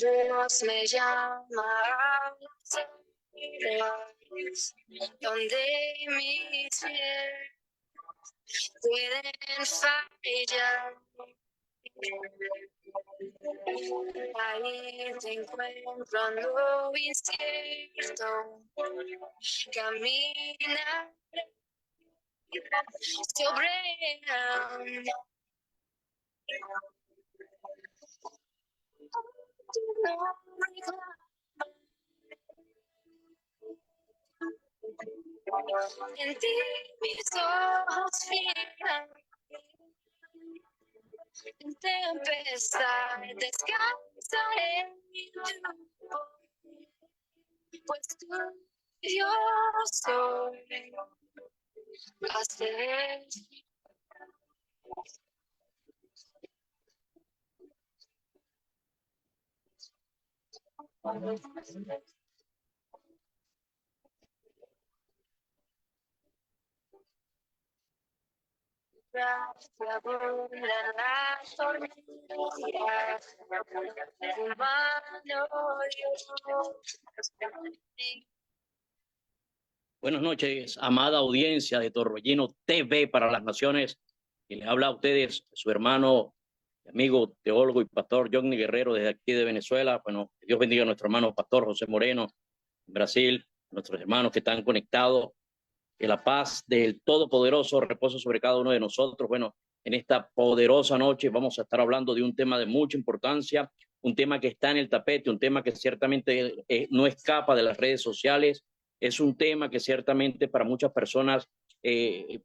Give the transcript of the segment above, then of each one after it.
Dios me llama a los donde mis pies pueden fallar. Ahí te encuentro en lo incierto, camina sobre en ti mis ojos fijan, en tempestad descansaré en tu voz, pues tú yo soy. Hacer Buenas noches, amada audiencia de Torbellino TV para las Naciones. Y les habla a ustedes su hermano, amigo, teólogo y pastor Johnny Guerrero desde aquí de Venezuela. Bueno, que Dios bendiga a nuestro hermano pastor José Moreno en Brasil, nuestros hermanos que están conectados. Que la paz del Todopoderoso reposa sobre cada uno de nosotros. Bueno, en esta poderosa noche vamos a estar hablando de un tema de mucha importancia, un tema que está en el tapete, un tema que ciertamente no escapa de las redes sociales. Es un tema que ciertamente para muchas personas,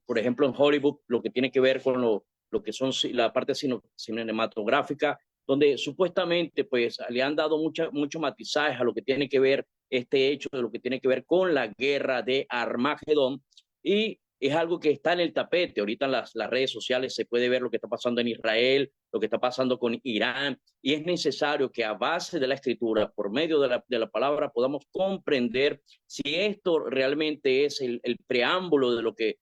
por ejemplo en Hollywood, lo que tiene que ver con lo que son la parte cinematográfica, donde supuestamente pues le han dado mucho matizaje a lo que tiene que ver este hecho de lo que tiene que ver con la guerra de Armagedón, y es algo que está en el tapete. Ahorita en las redes sociales se puede ver lo que está pasando en Israel, lo que está pasando con Irán, y es necesario que a base de la escritura, por medio de la palabra, podamos comprender si esto realmente es el preámbulo de lo que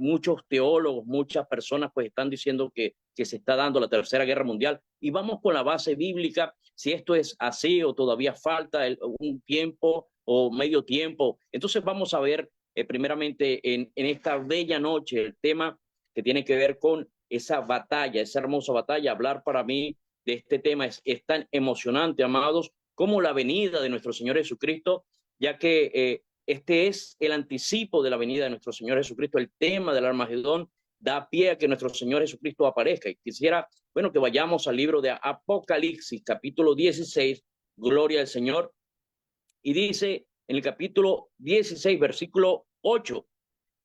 muchos teólogos, muchas personas pues están diciendo que se está dando la Tercera Guerra Mundial. Y vamos con la base bíblica, si esto es así o todavía falta un tiempo o medio tiempo. Entonces vamos a ver primeramente en esta bella noche el tema que tiene que ver con esa batalla, esa hermosa batalla. Hablar para mí de este tema es tan emocionante, amados, como la venida de nuestro Señor Jesucristo, ya que este es el anticipo de la venida de nuestro Señor Jesucristo. El tema del Armagedón da pie a que nuestro Señor Jesucristo aparezca. Y quisiera, bueno, que vayamos al libro de Apocalipsis, capítulo 16, gloria al Señor. Y dice en el capítulo 16, versículo 8,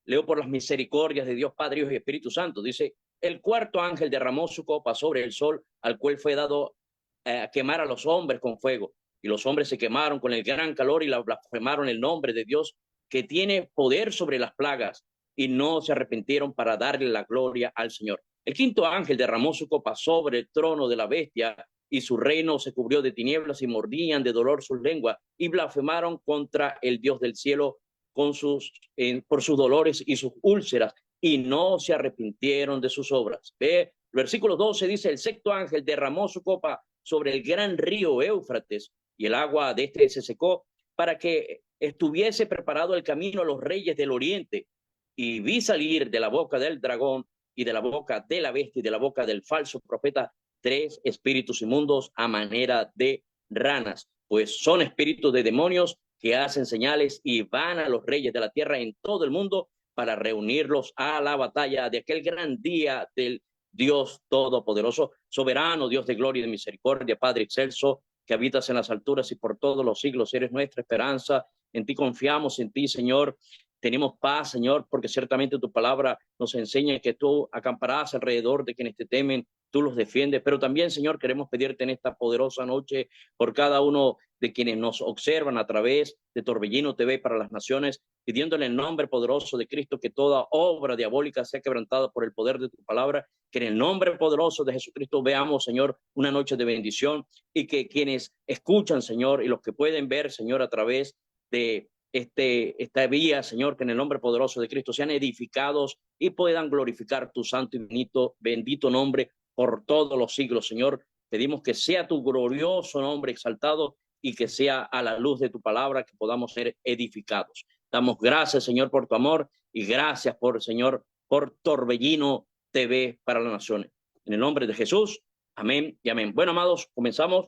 leo: por las misericordias de Dios Padre, Hijo y Espíritu Santo, dice: el cuarto ángel derramó su copa sobre el sol, al cual fue dado a quemar a los hombres con fuego. Y los hombres se quemaron con el gran calor y blasfemaron el nombre de Dios, que tiene poder sobre las plagas, y no se arrepintieron para darle la gloria al Señor. El quinto ángel derramó su copa sobre el trono de la bestia, y su reino se cubrió de tinieblas, y mordían de dolor sus lenguas, y blasfemaron contra el Dios del cielo por sus dolores y sus úlceras, y no se arrepintieron de sus obras. Ve, el versículo 12 dice: el sexto ángel derramó su copa sobre el gran río Éufrates, y el agua de este se secó, para que estuviese preparado el camino a los reyes del oriente. Y vi salir de la boca del dragón, y de la boca de la bestia, y de la boca del falso profeta, tres espíritus inmundos a manera de ranas, pues son espíritus de demonios que hacen señales, y van a los reyes de la tierra en todo el mundo para reunirlos a la batalla de aquel gran día del Dios Todopoderoso, soberano, Dios de gloria y de misericordia, Padre excelso, que habitas en las alturas y por todos los siglos eres nuestra esperanza. En ti confiamos, en ti, Señor, tenemos paz, Señor, porque ciertamente tu palabra nos enseña que tú acamparás alrededor de quienes te temen, tú los defiendes, pero también, Señor, queremos pedirte en esta poderosa noche por cada uno de quienes nos observan a través de Torbellino TV para las Naciones, pidiéndole en el nombre poderoso de Cristo que toda obra diabólica sea quebrantada por el poder de tu palabra, que en el nombre poderoso de Jesucristo veamos, Señor, una noche de bendición y que quienes escuchan, Señor, y los que pueden ver, Señor, a través de esta vía, Señor, que en el nombre poderoso de Cristo sean edificados y puedan glorificar tu santo y bendito nombre por todos los siglos, Señor. Pedimos que sea tu glorioso nombre exaltado y que sea a la luz de tu palabra que podamos ser edificados. Damos gracias, Señor, por tu amor y gracias por, Señor, por Torbellino TV para las Naciones. En el nombre de Jesús, amén y amén. Bueno, amados, comenzamos.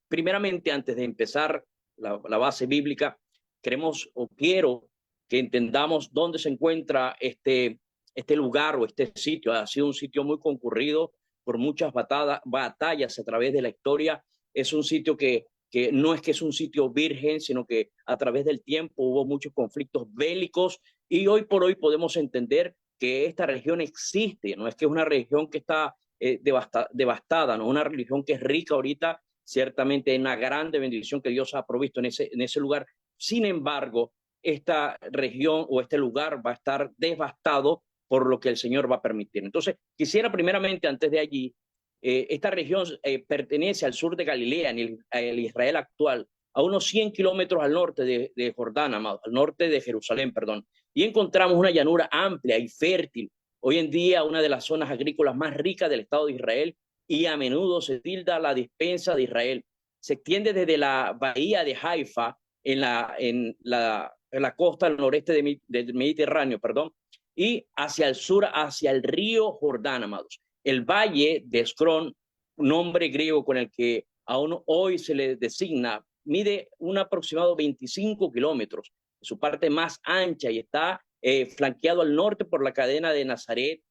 Primeramente, antes de empezar la base bíblica, queremos o quiero que entendamos dónde se encuentra este lugar o este sitio. Ha sido un sitio muy concurrido por muchas batallas a través de la historia. Es un sitio que no es que es un sitio virgen, sino que a través del tiempo hubo muchos conflictos bélicos y hoy por hoy podemos entender que esta región existe, no es que es una región que está devastada, no es una religión que es rica ahorita, ciertamente es una grande bendición que Dios ha provisto en ese lugar. Sin embargo, esta región o este lugar va a estar devastado por lo que el Señor va a permitir. Entonces, quisiera primeramente, antes de allí, esta región pertenece al sur de Galilea, en el Israel actual, a unos 100 kilómetros al norte de Jordán, al norte de Jerusalén, perdón. Y encontramos una llanura amplia y fértil. Hoy en día, una de las zonas agrícolas más ricas del Estado de Israel, y a menudo se tilda la dispensa de Israel. Se extiende desde la bahía de Haifa en la costa del noreste del Mediterráneo, perdón, y hacia el sur, hacia el río Jordán, amados. El valle de Escrón, nombre griego con el que aún hoy se le designa, mide un aproximado 25 kilómetros, su parte más ancha y está flanqueado al norte por la cadena de Nazaret,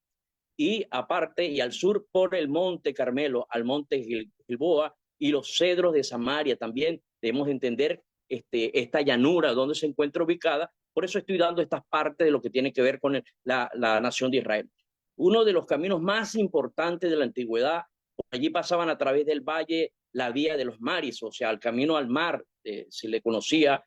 y aparte y al sur por el monte Carmelo, al monte Gilboa y los cedros de Samaria. También debemos entender esta llanura donde se encuentra ubicada. Por eso estoy dando estas partes de lo que tiene que ver con la nación de Israel. Uno de los caminos más importantes de la antigüedad, allí pasaban a través del valle la vía de los mares, o sea, el camino al mar, se le conocía,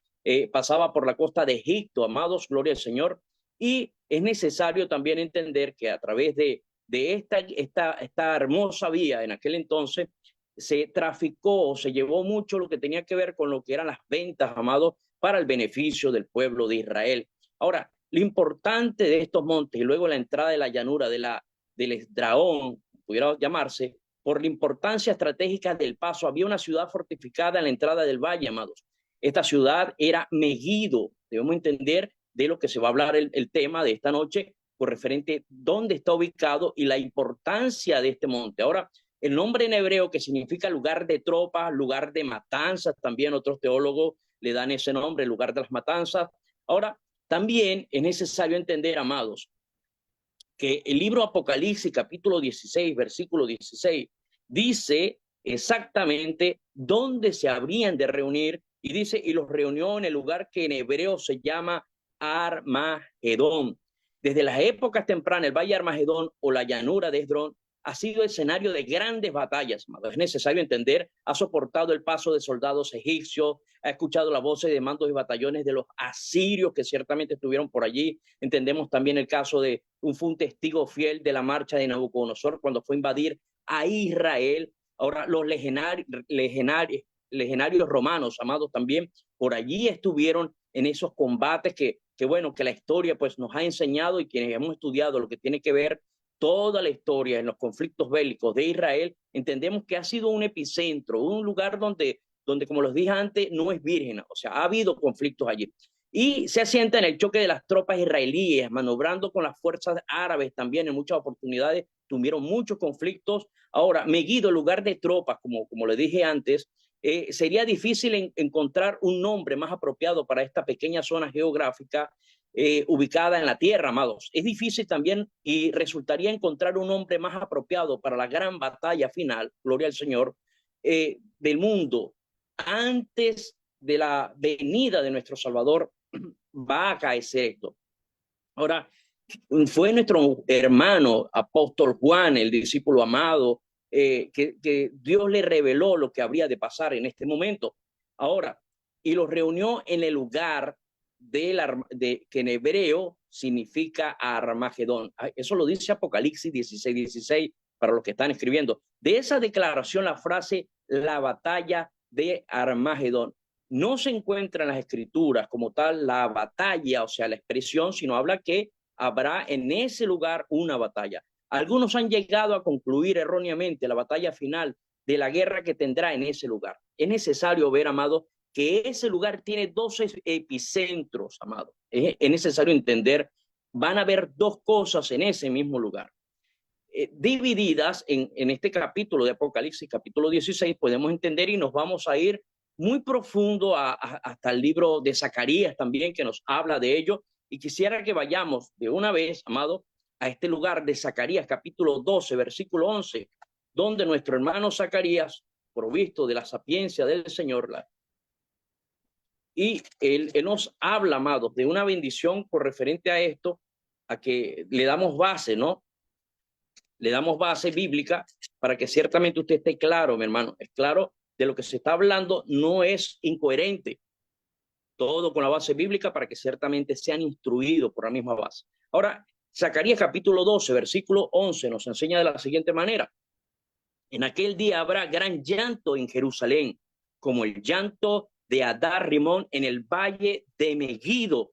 pasaba por la costa de Egipto, amados, gloria al Señor. Y es necesario también entender que a través de esta hermosa vía en aquel entonces se traficó, se llevó mucho lo que tenía que ver con lo que eran las ventas, amados, para el beneficio del pueblo de Israel. Ahora, lo importante de estos montes y luego la entrada de la llanura del Esdraón, pudiera llamarse, por la importancia estratégica del paso, había una ciudad fortificada en la entrada del valle, amados. Esta ciudad era Megiddo, debemos entender de lo que se va a hablar el tema de esta noche, por referente dónde está ubicado y la importancia de este monte. Ahora, el nombre en hebreo que significa lugar de tropas, lugar de matanzas, también otros teólogos le dan ese nombre, lugar de las matanzas. Ahora, también es necesario entender, amados, que el libro Apocalipsis, capítulo 16, versículo 16, dice exactamente dónde se habrían de reunir y dice, y los reunió en el lugar que en hebreo se llama Armagedón. Desde las épocas tempranas, el valle Armagedón o la llanura de Esdrón ha sido escenario de grandes batallas. Es necesario entender, ha soportado el paso de soldados egipcios, ha escuchado las voces de mandos y batallones de los asirios que ciertamente estuvieron por allí. Entendemos también el caso de fue un testigo fiel de la marcha de Nabucodonosor cuando fue a invadir a Israel. Ahora los legionarios romanos, amados, también por allí estuvieron en esos combates que bueno, que la historia pues nos ha enseñado y quienes hemos estudiado lo que tiene que ver toda la historia en los conflictos bélicos de Israel, entendemos que ha sido un epicentro, un lugar donde como les dije antes, no es virgen, o sea, ha habido conflictos allí. Y se asienta en el choque de las tropas israelíes, manobrando con las fuerzas árabes también en muchas oportunidades, tuvieron muchos conflictos. Ahora, Megiddo, lugar de tropas, como les dije antes, sería difícil encontrar un nombre más apropiado para esta pequeña zona geográfica ubicada en la tierra, amados. Es difícil también y resultaría encontrar un nombre más apropiado para la gran batalla final, gloria al Señor, del mundo, antes de la venida de nuestro Salvador va a acaecer esto. Ahora, fue nuestro hermano apóstol Juan, el discípulo amado, que Dios le reveló lo que habría de pasar en este momento. Ahora, y los reunió en el lugar que en hebreo significa Armagedón. Eso lo dice Apocalipsis 16:16 para los que están escribiendo. De esa declaración, la frase la batalla de Armagedón no se encuentra en las escrituras como tal la batalla, o sea, la expresión, sino habla que habrá en ese lugar una batalla. Algunos han llegado a concluir erróneamente la batalla final de la guerra que tendrá en ese lugar. Es necesario ver, amado, que ese lugar tiene dos epicentros, amado. Es necesario entender, van a haber dos cosas en ese mismo lugar. Divididas en este capítulo de Apocalipsis, capítulo 16, podemos entender y nos vamos a ir muy profundo hasta el libro de Zacarías también, que nos habla de ello. Y quisiera que vayamos de una vez, amado, a este lugar de Zacarías, capítulo 12, versículo 11, donde nuestro hermano Zacarías, provisto de la sapiencia del Señor, y él nos habla, amados, de una bendición por referente a esto, a que le damos base, ¿no? Le damos base bíblica para que ciertamente usted esté claro, mi hermano, es claro de lo que se está hablando, no es incoherente, todo con la base bíblica para que ciertamente sean instruidos por la misma base. Ahora, Zacarías capítulo 12, versículo 11 nos enseña de la siguiente manera: en aquel día habrá gran llanto en Jerusalén, como el llanto de Adar Rimón en el valle de Megiddo.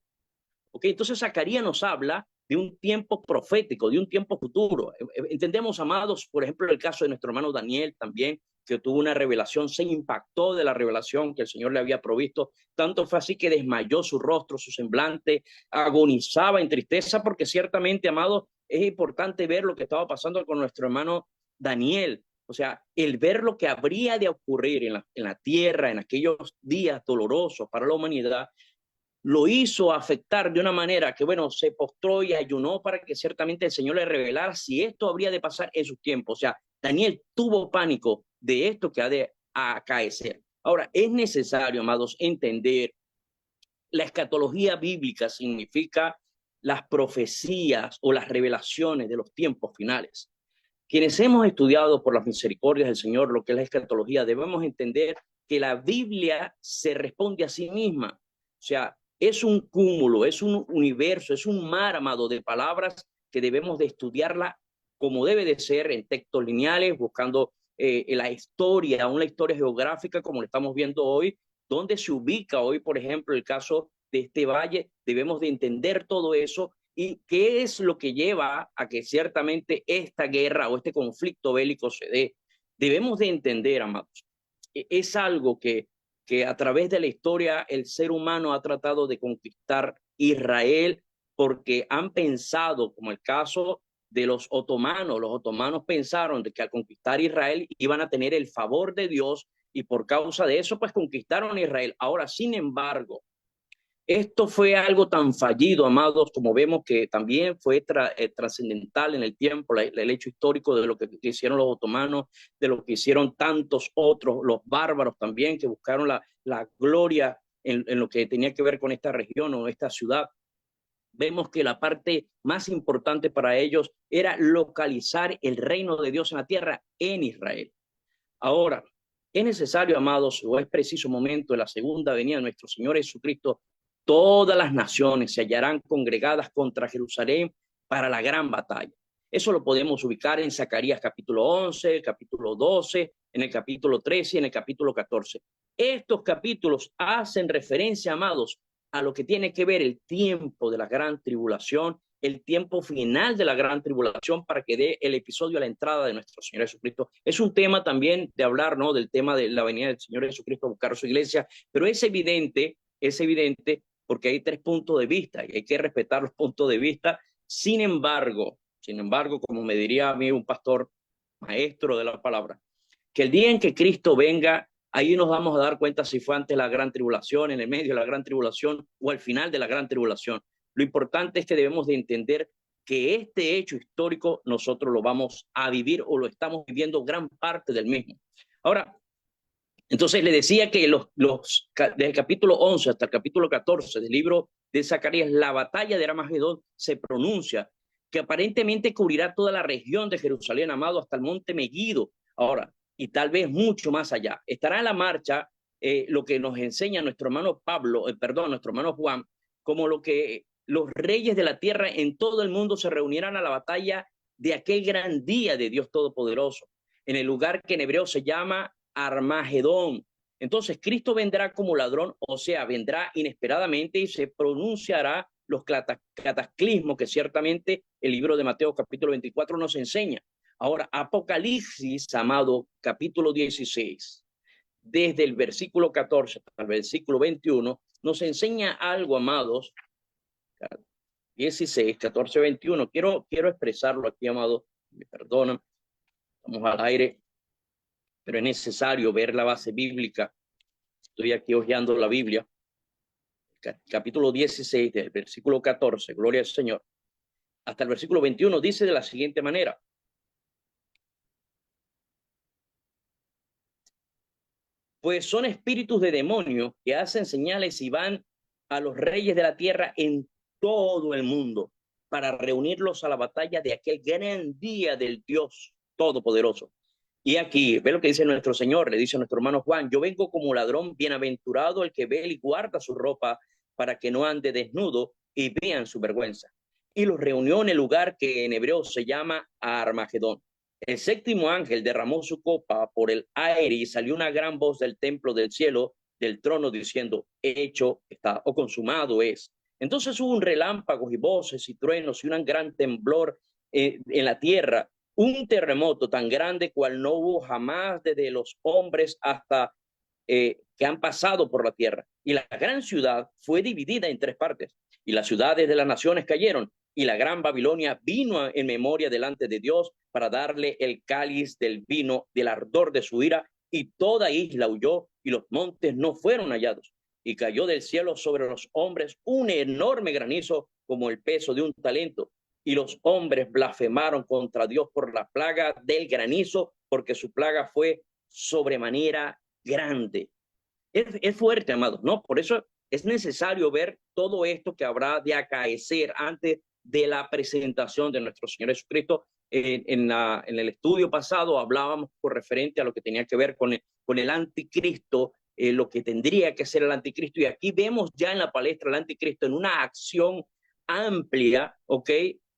Okay, entonces Zacarías nos habla de un tiempo profético, de un tiempo futuro. Entendemos, amados, por ejemplo, el caso de nuestro hermano Daniel también, que tuvo una revelación, se impactó de la revelación que el Señor le había provisto. Tanto fue así que desmayó su rostro, su semblante, agonizaba en tristeza, porque ciertamente, amados, es importante ver lo que estaba pasando con nuestro hermano Daniel. O sea, el ver lo que habría de ocurrir en la tierra en aquellos días dolorosos para la humanidad, lo hizo afectar de una manera que, bueno, se postró y ayunó para que ciertamente el Señor le revelara si esto habría de pasar en sus tiempos. O sea, Daniel tuvo pánico de esto que ha de acaecer. Ahora, es necesario, amados, entender la escatología bíblica significa las profecías o las revelaciones de los tiempos finales. Quienes hemos estudiado por las misericordias del Señor lo que es la escatología, debemos entender que la Biblia se responde a sí misma. O sea, es un cúmulo, es un universo, es un mar, amado, de palabras que debemos de estudiarla como debe de ser en textos lineales, buscando la historia, una historia geográfica como lo estamos viendo hoy, donde se ubica hoy, por ejemplo, el caso de este valle. Debemos de entender todo eso y qué es lo que lleva a que ciertamente esta guerra o este conflicto bélico se dé. Debemos de entender, amados, es algo que a través de la historia el ser humano ha tratado de conquistar Israel porque han pensado, como el caso de los otomanos pensaron de que al conquistar Israel iban a tener el favor de Dios y por causa de eso pues conquistaron Israel. Ahora, sin embargo, esto fue algo tan fallido, amados, como vemos que también fue trascendental en el tiempo, el hecho histórico de lo que hicieron los otomanos, de lo que hicieron tantos otros, los bárbaros también, que buscaron la gloria en lo que tenía que ver con esta región o esta ciudad. Vemos que la parte más importante para ellos era localizar el reino de Dios en la tierra en Israel. Ahora, es necesario, amados, o es preciso momento de la segunda venida de nuestro Señor Jesucristo, todas las naciones se hallarán congregadas contra Jerusalén para la gran batalla. Eso lo podemos ubicar en Zacarías capítulo 11, capítulo 12, en el capítulo 13 y en el capítulo 14. Estos capítulos hacen referencia, amados, a lo que tiene que ver el tiempo de la gran tribulación, el tiempo final de la gran tribulación, para que dé el episodio a la entrada de nuestro Señor Jesucristo. Es un tema también de hablar, ¿no?, del tema de la venida del Señor Jesucristo a buscar su iglesia, pero es evidente porque hay tres puntos de vista y hay que respetar los puntos de vista. Sin embargo, como me diría a mí un pastor maestro de la palabra, que el día en que Cristo venga, ahí nos vamos a dar cuenta si fue antes de la gran tribulación, en el medio de la gran tribulación o al final de la gran tribulación. Lo importante es que debemos de entender que este hecho histórico nosotros lo vamos a vivir o lo estamos viviendo gran parte del mismo. Ahora, Entonces le decía que del capítulo 11 hasta el capítulo 14 del libro de Zacarías, la batalla de Armagedón se pronuncia, que aparentemente cubrirá toda la región de Jerusalén, amado, hasta el monte Megiddo. Ahora, y tal vez mucho más allá. Estará en la marcha lo que nos enseña nuestro hermano nuestro hermano Juan, como lo que los reyes de la tierra en todo el mundo se reunirán a la batalla de aquel gran día de Dios Todopoderoso, en el lugar que en hebreo se llama Armagedón. Entonces Cristo vendrá como ladrón, o sea, vendrá inesperadamente y se pronunciará los cataclismos que ciertamente el libro de Mateo capítulo 24 nos enseña. Ahora, Apocalipsis, amado, capítulo 16, desde el versículo 14 hasta el versículo 21, nos enseña algo, amados. 16, 14, 21. Quiero expresarlo aquí, amados. Me perdonan. Estamos al aire, pero es necesario ver la base bíblica. Estoy aquí hojeando la Biblia, capítulo 16, del versículo 14, gloria al Señor, hasta el versículo 21, dice de la siguiente manera: pues son espíritus de demonios que hacen señales y van a los reyes de la tierra en todo el mundo para reunirlos a la batalla de aquel gran día del Dios Todopoderoso. Y aquí, ve lo que dice nuestro Señor, le dice a nuestro hermano Juan: yo vengo como ladrón, bienaventurado el que ve y guarda su ropa para que no ande desnudo y vean su vergüenza. Y los reunió en el lugar que en hebreo se llama Armagedón. El séptimo ángel derramó su copa por el aire y salió una gran voz del templo del cielo, del trono, diciendo: hecho está, o consumado es. Entonces hubo un relámpago y voces y truenos y un gran temblor en la tierra, un terremoto tan grande cual no hubo jamás desde los hombres hasta que han pasado por la tierra. Y la gran ciudad fue dividida en tres partes, y las ciudades de las naciones cayeron, y la gran Babilonia vino en memoria delante de Dios para darle el cáliz del vino del ardor de su ira, y toda isla huyó, y los montes no fueron hallados. Y cayó del cielo sobre los hombres un enorme granizo como el peso de un talento, y los hombres blasfemaron contra Dios por la plaga del granizo, porque su plaga fue sobremanera grande. Es fuerte, amados, ¿no? Por eso es necesario ver todo esto que habrá de acaecer antes de la presentación de nuestro Señor Jesucristo. En el estudio pasado hablábamos con referente a lo que tenía que ver con el anticristo, lo que tendría que ser el anticristo, y aquí vemos ya en la palestra el anticristo en una acción amplia, ¿ok?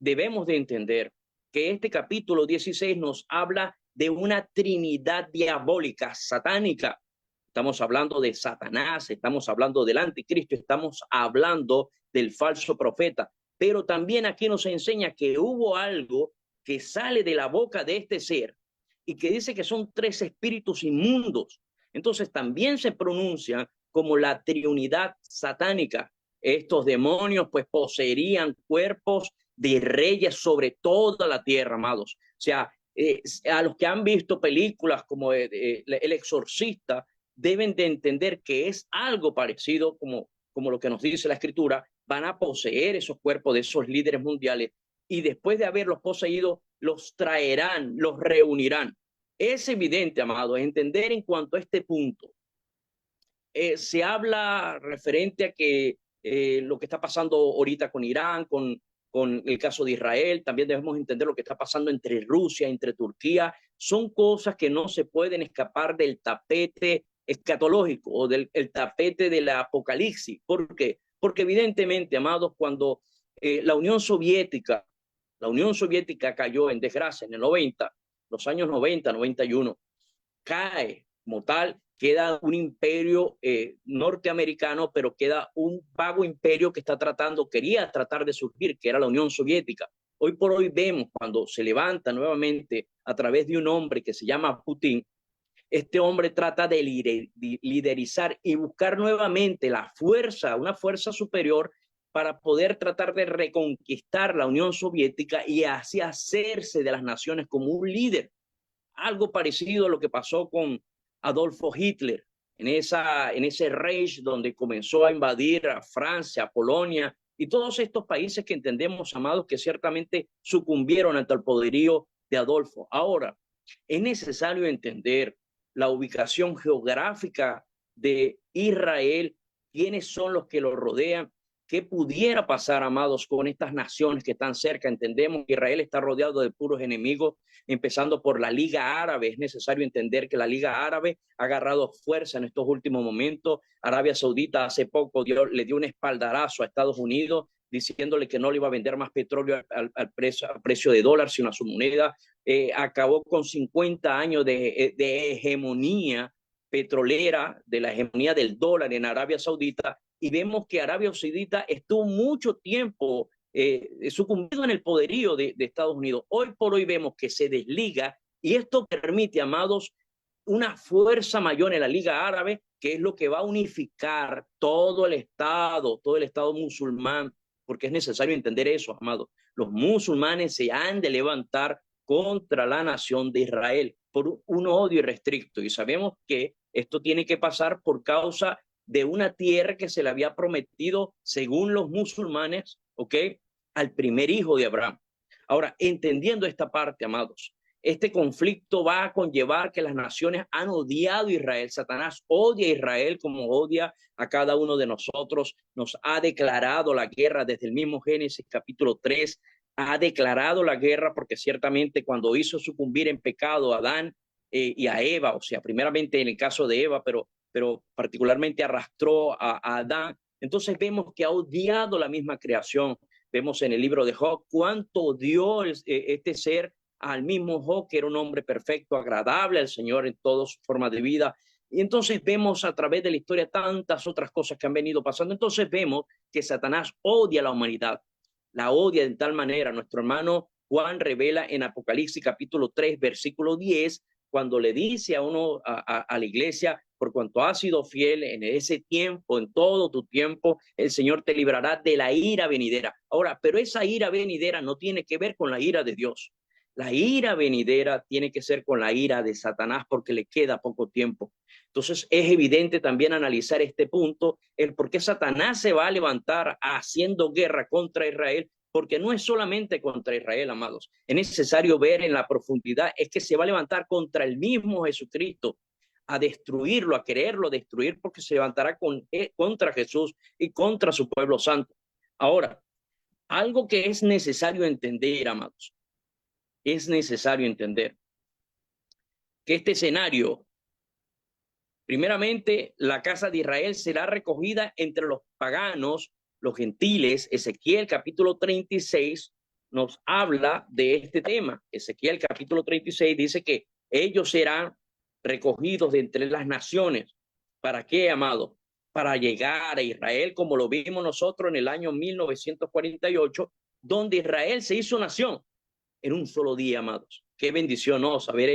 Debemos de entender que este capítulo 16 nos habla de una trinidad diabólica, satánica. Estamos hablando de Satanás, estamos hablando del anticristo, estamos hablando del falso profeta, pero también aquí nos enseña que hubo algo que sale de la boca de este ser y que dice que son tres espíritus inmundos. Entonces también se pronuncia como la trinidad satánica. Estos demonios pues poseerían cuerpos de reyes sobre toda la tierra, amados. O sea, a los que han visto películas como El Exorcista, deben de entender que es algo parecido como lo que nos dice la Escritura. Van a poseer esos cuerpos de esos líderes mundiales y después de haberlos poseído, los traerán, los reunirán. Es evidente, amado, entender en cuanto a este punto. Se habla referente a que lo que está pasando ahorita con Irán, con el caso de Israel, también debemos entender lo que está pasando entre Rusia, entre Turquía. Son cosas que no se pueden escapar del tapete escatológico o del el tapete del apocalipsis. ¿Por qué? Porque evidentemente, amados, cuando la Unión Soviética cayó en desgracia en el 90, los años 90, 91, cae como tal, queda un imperio norteamericano, pero queda un vago imperio que quería tratar de surgir, que era la Unión Soviética. Hoy por hoy vemos cuando se levanta nuevamente a través de un hombre que se llama Putin. Este hombre trata de liderizar y buscar nuevamente la fuerza, una fuerza superior para poder tratar de reconquistar la Unión Soviética y así hacerse de las naciones como un líder. Algo parecido a lo que pasó con Adolfo Hitler en ese Reich donde comenzó a invadir a Francia, Polonia y todos estos países que entendemos, amados, que ciertamente sucumbieron ante el poderío de Adolfo. Ahora, es necesario entender la ubicación geográfica de Israel, quiénes son los que lo rodean, qué pudiera pasar, amados, con estas naciones que están cerca. Entendemos que Israel está rodeado de puros enemigos, empezando por la Liga Árabe. Es necesario entender que la Liga Árabe ha agarrado fuerza en estos últimos momentos. Arabia Saudita hace poco le dio un espaldarazo a Estados Unidos, diciéndole que no le iba a vender más petróleo al precio de dólar, sino a su moneda. Acabó con 50 años de hegemonía petrolera, de la hegemonía del dólar en Arabia Saudita, y vemos que Arabia Saudita estuvo mucho tiempo sucumbido en el poderío de Estados Unidos. Hoy por hoy vemos que se desliga y esto permite, amados, una fuerza mayor en la Liga Árabe, que es lo que va a unificar todo el Estado musulmán, porque es necesario entender eso, amados. Los musulmanes se han de levantar contra la nación de Israel por un odio irrestricto, y sabemos que esto tiene que pasar por causa de una tierra que se le había prometido, según los musulmanes, ¿ok?, al primer hijo de Abraham. Ahora, entendiendo esta parte, amados, este conflicto va a conllevar que las naciones han odiado a Israel. Satanás odia a Israel como odia a cada uno de nosotros. Nos ha declarado la guerra desde el mismo Génesis capítulo 3. Ha declarado la guerra porque ciertamente cuando hizo sucumbir en pecado a Adán y a Eva, o sea, primeramente en el caso de Eva, pero particularmente arrastró a Adán. Entonces vemos que ha odiado la misma creación. Vemos en el libro de Job cuánto odió este ser al mismo Job, que era un hombre perfecto, agradable al Señor en toda su forma de vida. Y entonces vemos a través de la historia tantas otras cosas que han venido pasando. Entonces vemos que Satanás odia a la humanidad, la odia de tal manera. Nuestro hermano Juan revela en Apocalipsis capítulo 3, versículo 10, cuando le dice a uno, a la iglesia, por cuanto has sido fiel en ese tiempo, en todo tu tiempo, el Señor te librará de la ira venidera. Ahora, pero esa ira venidera no tiene que ver con la ira de Dios. La ira venidera tiene que ser con la ira de Satanás porque le queda poco tiempo. Entonces es evidente también analizar este punto, el por qué Satanás se va a levantar haciendo guerra contra Israel, porque no es solamente contra Israel, amados. Es necesario ver en la profundidad, es que se va a levantar contra el mismo Jesucristo, a destruirlo, a quererlo destruir, porque se levantará contra Jesús y contra su pueblo santo. Ahora, algo que es necesario entender, amados, es necesario entender que este escenario, primeramente, la casa de Israel será recogida entre los paganos, los gentiles. Ezequiel capítulo 36 nos habla de este tema. Ezequiel capítulo 36 dice que ellos serán recogidos de entre las naciones. ¿Para qué, amado? Para llegar a Israel, como lo vimos nosotros en el año 1948, donde Israel se hizo nación en un solo día, amados. Qué bendición, ¿no? Saber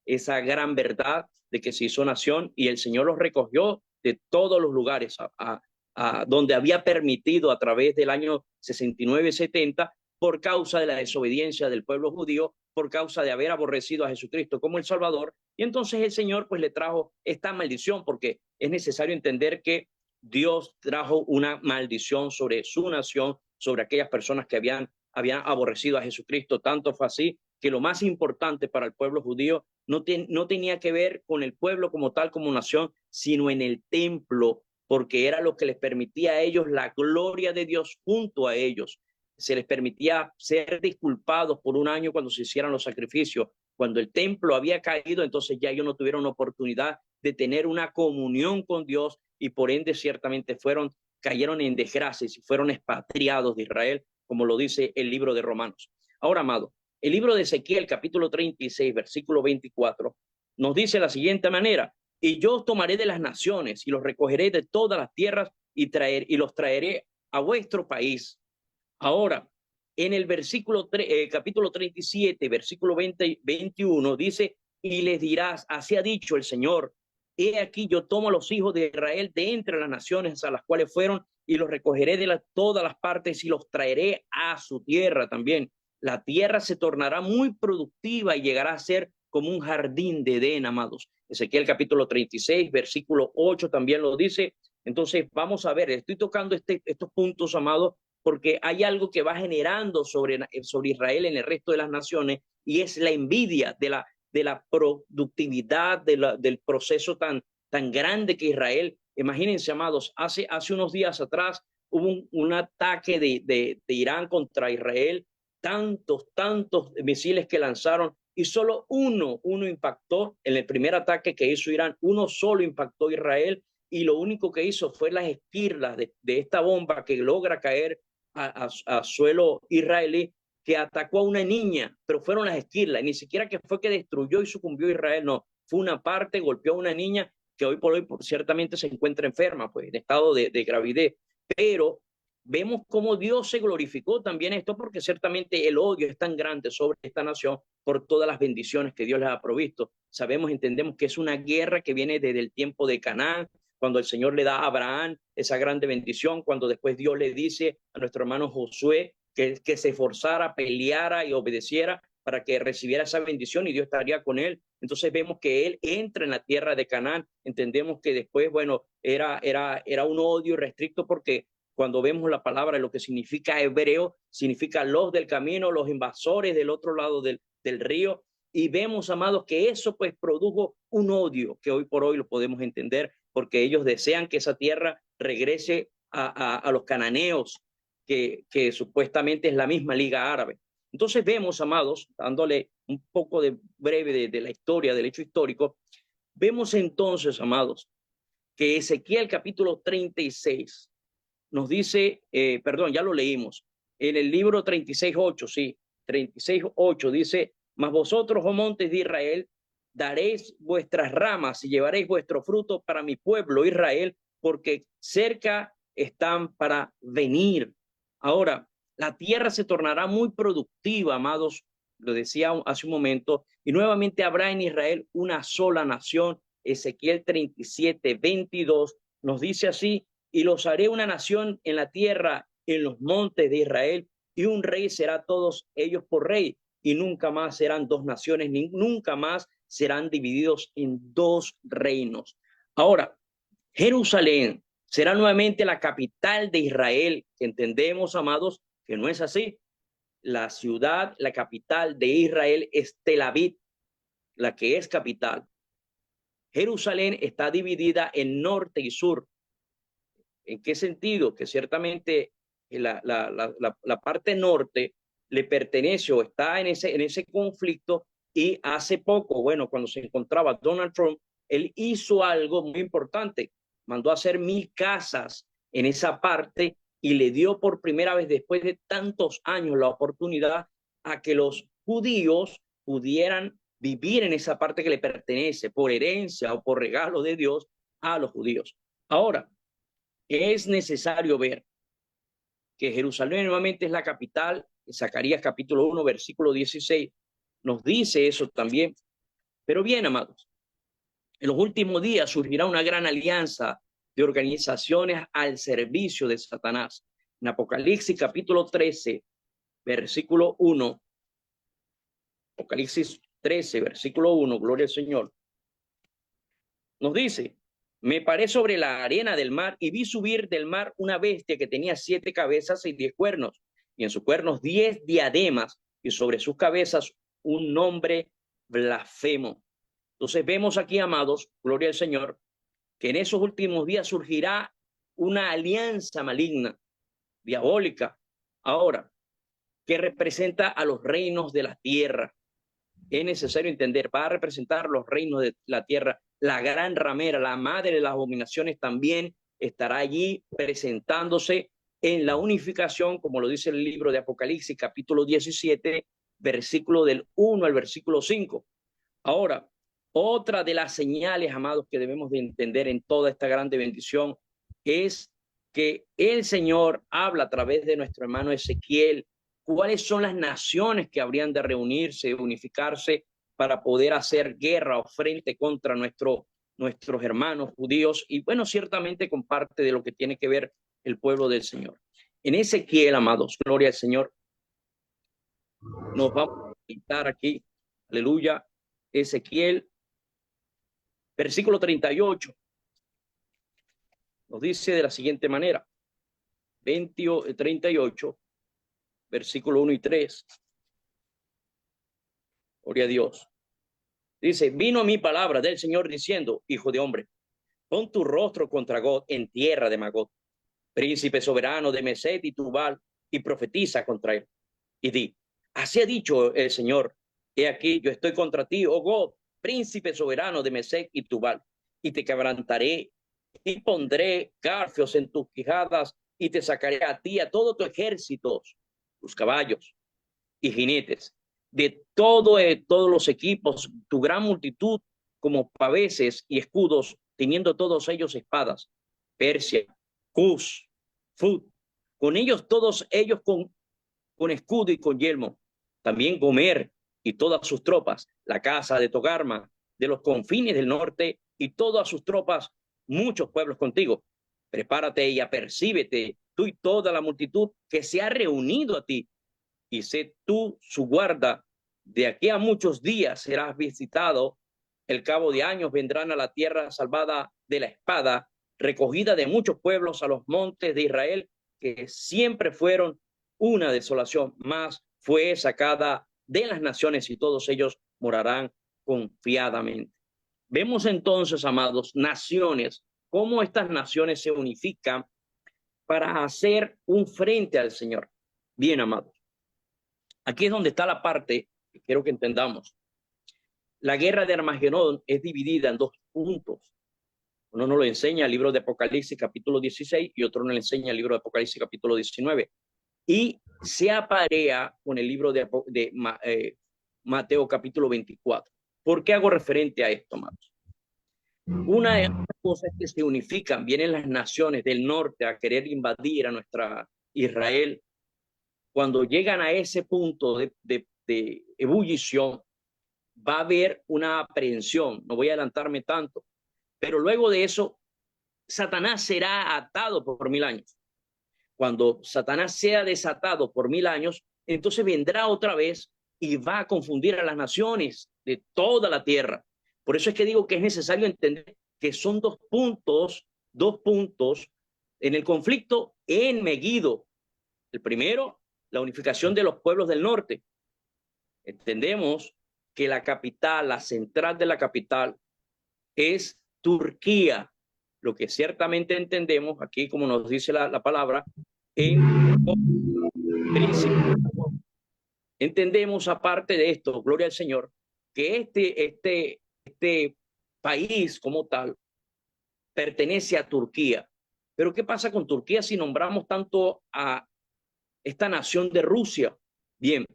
esa gran verdad de que se hizo nación y el Señor los recogió de todos los lugares a donde había permitido a través del año 69-70 por causa de la desobediencia del pueblo judío, por causa de haber aborrecido a Jesucristo como el Salvador. Y entonces el Señor pues le trajo esta maldición, porque es necesario entender que Dios trajo una maldición sobre su nación, sobre aquellas personas que habían aborrecido a Jesucristo. Tanto fue así que lo más importante para el pueblo judío no tenía que ver con el pueblo como tal, como nación, sino en el templo, porque era lo que les permitía a ellos la gloria de Dios junto a ellos. Se les permitía ser disculpados por un año cuando se hicieran los sacrificios. Cuando el templo había caído, entonces ya ellos no tuvieron oportunidad de tener una comunión con Dios y por ende ciertamente cayeron en desgracia y fueron expatriados de Israel, como lo dice el libro de Romanos. Ahora, amado, el libro de Ezequiel, capítulo 36, versículo 24, nos dice de la siguiente manera: y yo os tomaré de las naciones y los recogeré de todas las tierras y los traeré a vuestro país. Ahora, en el capítulo 37, versículo 21, dice: y les dirás, así ha dicho el Señor, he aquí yo tomo a los hijos de Israel de entre las naciones a las cuales fueron y los recogeré de todas las partes y los traeré a su tierra también. La tierra se tornará muy productiva y llegará a ser como un jardín de Edén, amados. Ezequiel capítulo 36, versículo 8 también lo dice. Entonces vamos a ver, estoy tocando estos puntos, amados, porque hay algo que va generando sobre Israel en el resto de las naciones, y es la envidia de de la productividad del proceso tan grande que Israel. Imagínense, amados, hace unos días atrás hubo un ataque de Irán contra Israel, tantos misiles que lanzaron y solo uno impactó en el primer ataque que hizo Irán, uno solo impactó Israel y lo único que hizo fue las esquirlas de esta bomba que logra caer a suelo israelí, que atacó a una niña, pero fueron las esquirlas, ni siquiera que fue que destruyó y sucumbió Israel, no, fue una parte, golpeó a una niña que hoy por hoy ciertamente se encuentra enferma, pues en estado de gravidez, pero vemos cómo Dios se glorificó también esto, porque ciertamente el odio es tan grande sobre esta nación por todas las bendiciones que Dios les ha provisto. Sabemos, entendemos que es una guerra que viene desde el tiempo de Canaán, cuando el Señor le da a Abraham esa grande bendición, cuando después Dios le dice a nuestro hermano Josué que se esforzara, peleara y obedeciera para que recibiera esa bendición y Dios estaría con él. Entonces vemos que él entra en la tierra de Canaán. Entendemos que después, bueno, era un odio restricto porque cuando vemos la palabra, lo que significa hebreo, significa los del camino, los invasores del otro lado del río. Y vemos, amados, que eso pues produjo un odio que hoy por hoy lo podemos entender porque ellos desean que esa tierra regrese a los cananeos, que supuestamente es la misma Liga Árabe. Entonces vemos, amados, dándole un poco de breve de la historia, del hecho histórico, vemos entonces, amados, que Ezequiel capítulo 36 nos dice, perdón, ya lo leímos, en el libro 36:8, sí, 36:8 dice, mas vosotros, oh montes de Israel, daréis vuestras ramas y llevaréis vuestro fruto para mi pueblo Israel, porque cerca están para venir. Ahora, la tierra se tornará muy productiva, amados, lo decía hace un momento, y nuevamente habrá en Israel una sola nación. Ezequiel 37:22 nos dice así, y los haré una nación en la tierra, en los montes de Israel, y un rey será todos ellos por rey, y nunca más serán dos naciones, ni nunca más serán divididos en dos reinos. Ahora, Jerusalén será nuevamente la capital de Israel. Entendemos, amados, que no es así. La ciudad, la capital de Israel es Tel Aviv, la que es capital. Jerusalén está dividida en norte y sur. ¿En qué sentido? Que ciertamente la parte norte le pertenece o está en ese conflicto y hace poco, bueno, cuando se encontraba Donald Trump, él hizo algo muy importante, mandó a hacer 1,000 casas en esa parte y le dio por primera vez después de tantos años la oportunidad a que los judíos pudieran vivir en esa parte que le pertenece por herencia o por regalo de Dios a los judíos. Ahora, es necesario ver que Jerusalén nuevamente es la capital. Zacarías capítulo 1, versículo 16 nos dice eso también. Pero bien, amados, en los últimos días surgirá una gran alianza de organizaciones al servicio de Satanás. En Apocalipsis capítulo 13, versículo 1, Apocalipsis 13, versículo 1, gloria al Señor, nos dice, me paré sobre la arena del mar y vi subir del mar una bestia que tenía 7 cabezas y 10 cuernos, y en sus cuernos 10 diademas, y sobre sus cabezas un nombre blasfemo. Entonces vemos aquí, amados, gloria al Señor, que en esos últimos días surgirá una alianza maligna, diabólica, ahora, que representa a los reinos de la tierra. Es necesario entender, va a representar los reinos de la tierra. La gran ramera, la madre de las abominaciones, también estará allí presentándose en la unificación, como lo dice el libro de Apocalipsis, capítulo 17, versículo del 1 al versículo 5. Ahora, otra de las señales, amados, que debemos de entender en toda esta grande bendición es que el Señor habla a través de nuestro hermano Ezequiel cuáles son las naciones que habrían de reunirse, unificarse para poder hacer guerra o frente contra nuestros hermanos judíos y bueno, ciertamente con parte de lo que tiene que ver el pueblo del Señor. En Ezequiel, amados, gloria al Señor, nos vamos a quitar aquí, aleluya, Ezequiel, versículo 38, nos dice de la siguiente manera, 38, versículo 1 y 3, gloria a Dios. Dice, vino mi palabra del Señor diciendo, hijo de hombre, pon tu rostro contra Gog en tierra de Magog, príncipe soberano de Mesec y Tubal, y profetiza contra él. Y di, así ha dicho el Señor, he aquí, yo estoy contra ti, oh Gog, príncipe soberano de Mesec y Tubal, y te quebrantaré, y pondré garfios en tus quijadas, y te sacaré a ti, a todo tu ejército, tus caballos y jinetes, de todos los equipos, tu gran multitud, como paveses y escudos, teniendo todos ellos espadas. Persia, Cus, Fut, con ellos todos ellos con escudo y con yelmo. También Gomer y todas sus tropas, la casa de Togarma, de los confines del norte y todas sus tropas, muchos pueblos contigo. Prepárate y apercíbete, tú y toda la multitud que se ha reunido a ti, y sé tú su guarda. De aquí a muchos días serás visitado. El cabo de años vendrán a la tierra salvada de la espada, recogida de muchos pueblos a los montes de Israel, que siempre fueron una desolación, más fue sacada de las naciones y todos ellos morarán confiadamente. Vemos entonces, amados, naciones, cómo estas naciones se unifican para hacer un frente al Señor. Bien, amados. Aquí es donde está la parte que quiero que entendamos. La guerra de Armagedón es dividida en dos puntos. Uno nos lo enseña el libro de Apocalipsis capítulo 16 y otro nos lo enseña el libro de Apocalipsis capítulo 19. Y se aparea con el libro de Mateo capítulo 24. ¿Por qué hago referente a esto, amados? Una de las cosas es que se unifican, vienen las naciones del norte a querer invadir a nuestra Israel. Cuando llegan a ese punto de ebullición, va a haber una aprehensión. No voy a adelantarme tanto, pero luego de eso, Satanás será atado por 1000 años. Cuando Satanás sea desatado por 1000 años, entonces vendrá otra vez y va a confundir a las naciones de toda la tierra. Por eso es que digo que es necesario entender que son dos puntos en el conflicto en Megiddo. El primero, la unificación de los pueblos del norte. Entendemos que la capital, la central de la capital es Turquía, lo que ciertamente entendemos aquí, como nos dice la palabra, en príncipe. Entendemos aparte de esto, gloria al Señor, que este país como tal pertenece a Turquía. Pero ¿qué pasa con Turquía si nombramos tanto a esta nación de Rusia? Bien,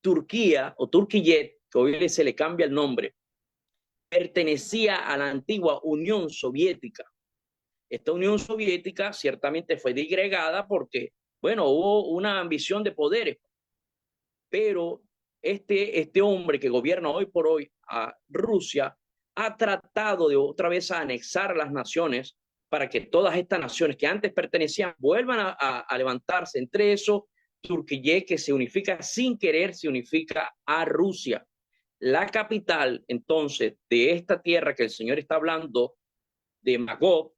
Turquía o Turquiyet, que hoy se le cambia el nombre, pertenecía a la antigua Unión Soviética. Esta Unión Soviética ciertamente fue disgregada porque, bueno, hubo una ambición de poderes, pero este hombre que gobierna hoy por hoy a Rusia ha tratado de otra vez a anexar las naciones para que todas estas naciones que antes pertenecían vuelvan a levantarse. Entre eso, Turquía, que se unifica sin querer, se unifica a Rusia. La capital, entonces, de esta tierra que el Señor está hablando, de Magog,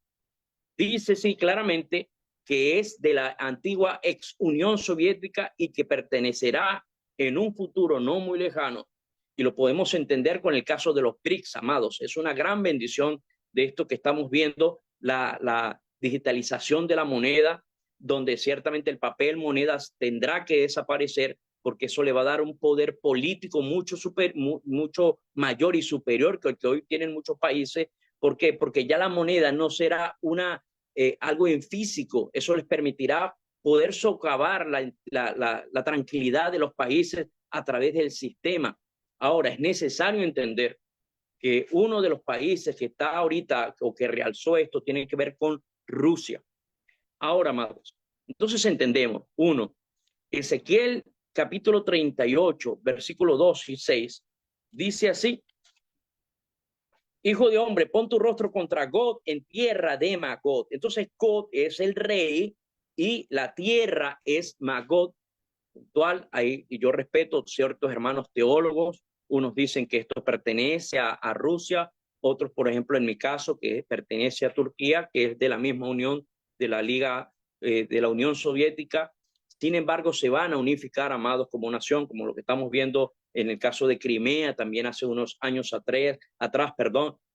dice sí claramente que es de la antigua ex Unión Soviética y que pertenecerá en un futuro no muy lejano. Y lo podemos entender con el caso de los BRICS, amados. Es una gran bendición de esto que estamos viendo, la digitalización de la moneda, donde ciertamente el papel monedas tendrá que desaparecer, porque eso le va a dar un poder político mucho mayor y superior que el que hoy tienen muchos países. ¿Por qué? Porque ya la moneda no será algo en físico. Eso les permitirá poder socavar la tranquilidad de los países a través del sistema. Ahora, es necesario entender que uno de los países que está ahorita o que realzó esto tiene que ver con Rusia. Ahora, amados, entonces entendemos, uno, Ezequiel capítulo 38, versículo 2 y 6, dice así: hijo de hombre, pon tu rostro contra Gog en tierra de Magog. Entonces, Gog es el rey y la tierra es Magog. Puntual, ahí, y yo respeto ciertos hermanos teólogos, unos dicen que esto pertenece a Rusia, otros, por ejemplo, en mi caso, que pertenece a Turquía, que es de la misma unión de la Liga, de la Unión Soviética. Sin embargo, se van a unificar, amados, como nación, como lo que estamos viendo en el caso de Crimea, también hace unos años atrás,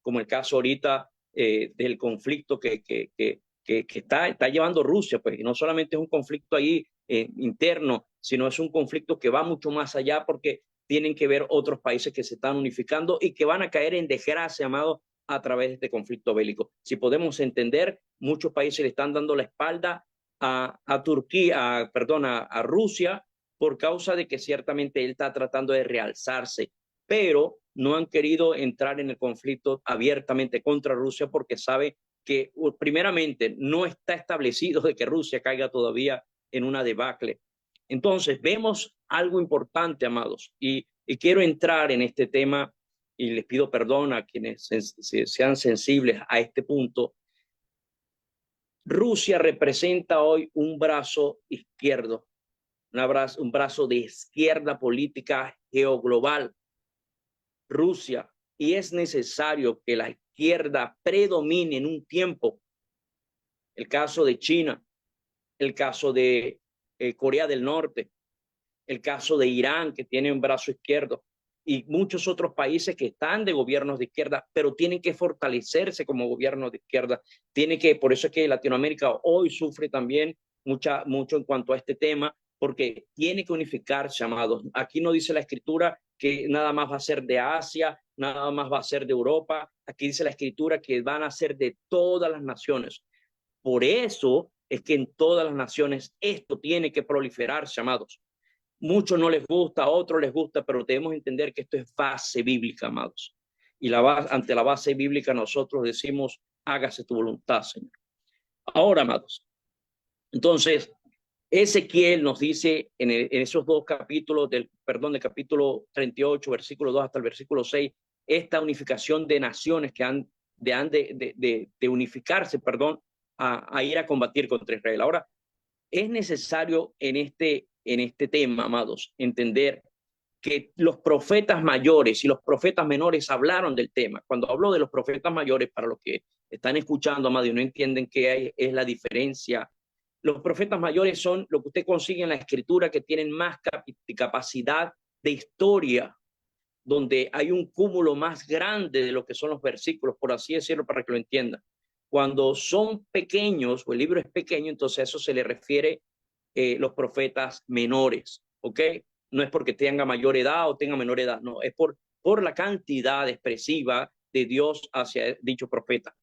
como el caso ahorita del conflicto que está llevando Rusia, pues, y no solamente es un conflicto ahí interno, sino es un conflicto que va mucho más allá porque tienen que ver otros países que se están unificando y que van a caer en desgracia, amado, a través de este conflicto bélico. Si podemos entender, muchos países le están dando la espalda a Turquía, a Rusia, por causa de que ciertamente él está tratando de realzarse, pero no han querido entrar en el conflicto abiertamente contra Rusia porque sabe que primeramente no está establecido de que Rusia caiga todavía en una debacle. Entonces vemos algo importante, amados, y quiero entrar en este tema y les pido perdón a quienes sean sensibles a este punto. Rusia representa hoy un brazo izquierdo, un brazo de izquierda política geoglobal. Rusia, y es necesario que la izquierda predomine en un tiempo. El caso de China, el caso de Corea del Norte, el caso de Irán, que tiene un brazo izquierdo, y muchos otros países que están de gobiernos de izquierda, pero tienen que fortalecerse como gobiernos de izquierda. Por eso es que Latinoamérica hoy sufre también mucho en cuanto a este tema, porque tiene que unificarse, amados. Aquí no dice la escritura que nada más va a ser de Asia, nada más va a ser de Europa. Aquí dice la escritura que van a ser de todas las naciones. Por eso es que en todas las naciones esto tiene que proliferarse, amados. Muchos no les gusta, a otros les gusta, pero debemos entender que esto es base bíblica, amados. Y ante la base bíblica nosotros decimos, hágase tu voluntad, Señor. Ahora, amados, entonces, Ezequiel nos dice en esos dos capítulos, del capítulo 38, versículo 2 hasta el versículo 6, esta unificación de naciones que han de unificarse, a ir a combatir contra Israel. Ahora, es necesario en este tema, amados, entender que los profetas mayores y los profetas menores hablaron del tema. Cuando hablo de los profetas mayores, para los que están escuchando, amados, y no entienden qué es la diferencia, los profetas mayores son lo que usted consigue en la escritura, que tienen más capacidad de historia, donde hay un cúmulo más grande de lo que son los versículos, por así decirlo, para que lo entiendan. Cuando son pequeños, o el libro es pequeño, entonces a eso se le refiere los profetas menores, ¿ok? No es porque tenga mayor edad o tenga menor edad, no, es por la cantidad expresiva de Dios hacia dicho profeta.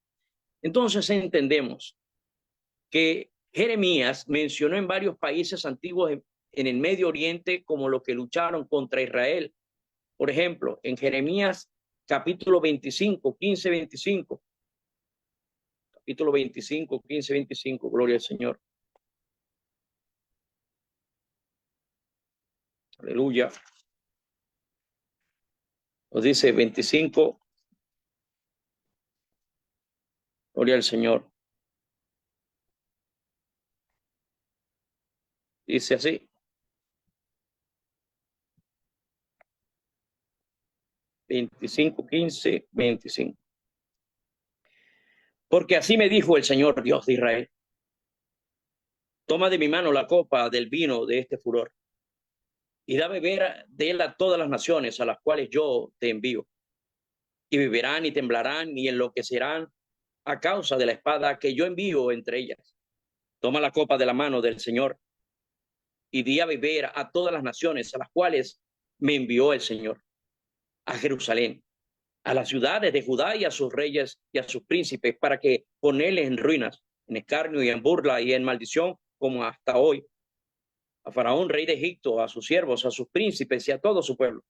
Entonces entendemos que Jeremías mencionó en varios países antiguos en el Medio Oriente como los que lucharon contra Israel. Por ejemplo, en Jeremías capítulo 25, 15, 25. Capítulo 25, 15, 25. Gloria al Señor. Aleluya. Nos dice 25. Gloria al Señor. Dice así. 25, 15, 25. Porque así me dijo el Señor Dios de Israel. Toma de mi mano la copa del vino de este furor y da beber de él a todas las naciones a las cuales yo te envío. Y beberán y temblarán y enloquecerán a causa de la espada que yo envío entre ellas. Toma la copa de la mano del Señor y di a beber a todas las naciones a las cuales me envió el Señor, a Jerusalén, a las ciudades de Judá y a sus reyes y a sus príncipes, para que ponerles en ruinas, en escarnio y en burla y en maldición, como hasta hoy, a Faraón, rey de Egipto, a sus siervos, a sus príncipes y a todo su pueblo,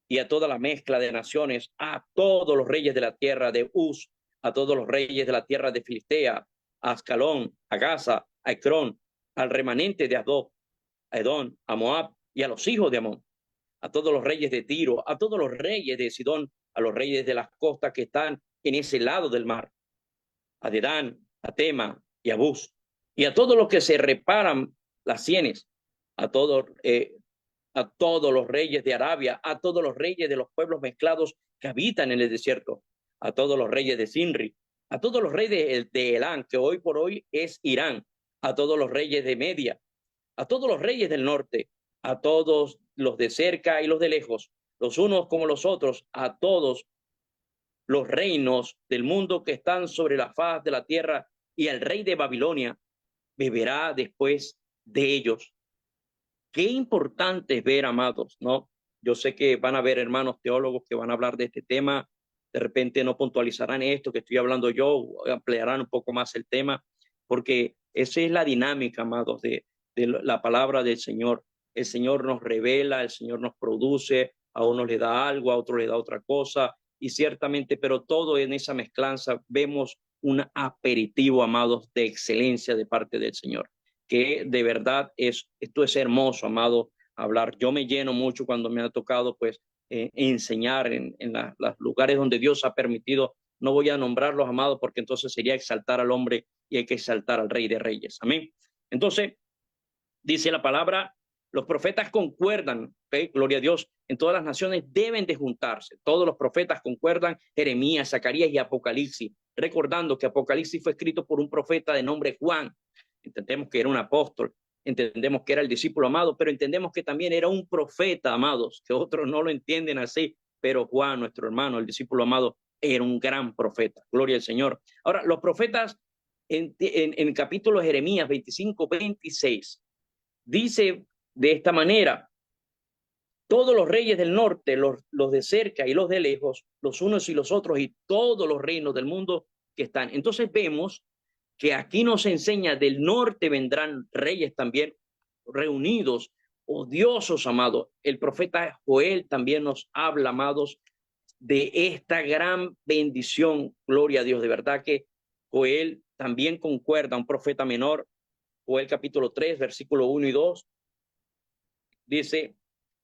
y a toda la mezcla de naciones, a todos los reyes de la tierra de Uz, a todos los reyes de la tierra de Filistea, a Ascalón, a Gaza, a Ecrón, al remanente de Adó, a Edom, a Moab y a los hijos de Amón, a todos los reyes de Tiro, a todos los reyes de Sidón, a los reyes de las costas que están en ese lado del mar, a Dedán, a Tema y a Bus, y a todos los que se reparan las sienes, a todos los reyes de Arabia, a todos los reyes de los pueblos mezclados que habitan en el desierto, a todos los reyes de Sinri, a todos los reyes de Elán, que hoy por hoy es Irán, a todos los reyes de Media, a todos los reyes del norte, a todos los de cerca y los de lejos, los unos como los otros, a todos los reinos del mundo que están sobre la faz de la tierra, y el rey de Babilonia beberá después de ellos. Qué importante es ver, amados, ¿no? Yo sé que van a haber hermanos teólogos que van a hablar de este tema, de repente no puntualizarán esto que estoy hablando yo, ampliarán un poco más el tema, porque esa es la dinámica, amados, de la palabra del Señor. El Señor nos revela, el Señor nos produce, a uno le da algo, a otro le da otra cosa, y ciertamente, pero todo en esa mezclanza vemos un aperitivo, amados, de excelencia de parte del Señor, que de verdad esto es hermoso, amado, hablar. Yo me lleno mucho cuando me ha tocado, pues, enseñar en los lugares donde Dios ha permitido. No voy a nombrarlos, amados, porque entonces sería exaltar al hombre y hay que exaltar al Rey de Reyes. Amén. Entonces, dice la palabra, los profetas concuerdan, ¿okay? Gloria a Dios, en todas las naciones deben de juntarse. Todos los profetas concuerdan, Jeremías, Zacarías y Apocalipsis, recordando que Apocalipsis fue escrito por un profeta de nombre Juan. Entendemos que era un apóstol, entendemos que era el discípulo amado, pero entendemos que también era un profeta, amados, que otros no lo entienden así, pero Juan, nuestro hermano, el discípulo amado, era un gran profeta. Gloria al Señor. Ahora, los profetas en el capítulo de Jeremías 25-26, dice de esta manera: todos los reyes del norte, los de cerca y los de lejos, los unos y los otros, y todos los reinos del mundo que están. Entonces vemos que aquí nos enseña, del norte vendrán reyes también reunidos, odiosos, amados. El profeta Joel también nos habla, amados, de esta gran bendición. Gloria a Dios, de verdad que Joel también concuerda, un profeta menor. Joel capítulo 3, versículo 1 y 2, dice: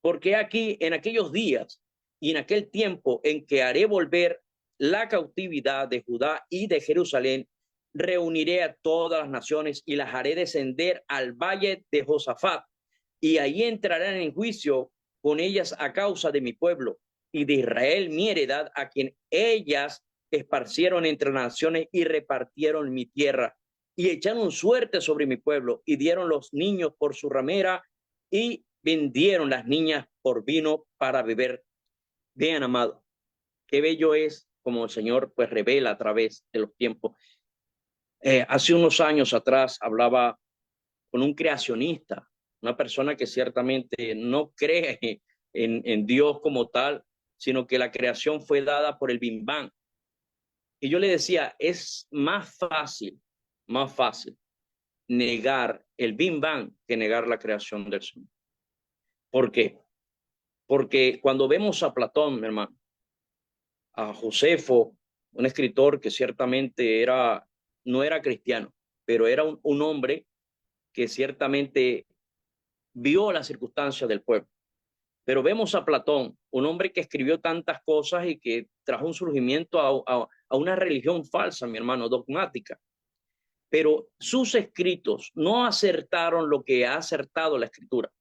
porque aquí en aquellos días y en aquel tiempo en que haré volver la cautividad de Judá y de Jerusalén, reuniré a todas las naciones y las haré descender al valle de Josafat, y allí entrarán en juicio con ellas a causa de mi pueblo y de Israel, mi heredad, a quien ellas esparcieron entre naciones y repartieron mi tierra, y echaron suerte sobre mi pueblo, y dieron los niños por su ramera, y vendieron las niñas por vino para beber. Vean, amado, qué bello es como el Señor pues revela a través de los tiempos. Hace unos años atrás hablaba con un creacionista, una persona que ciertamente no cree en Dios como tal, sino que la creación fue dada por el Big Bang. Y yo le decía, es más fácil negar el Big Bang que negar la creación del Señor. ¿Por qué? Porque cuando vemos a Platón, mi hermano, a Josefo, un escritor que ciertamente no era cristiano, pero era un hombre que ciertamente vio las circunstancias del pueblo. Pero vemos a Platón, un hombre que escribió tantas cosas y que trajo un surgimiento a una religión falsa, mi hermano, dogmática. Pero sus escritos no acertaron lo que ha acertado la escritura.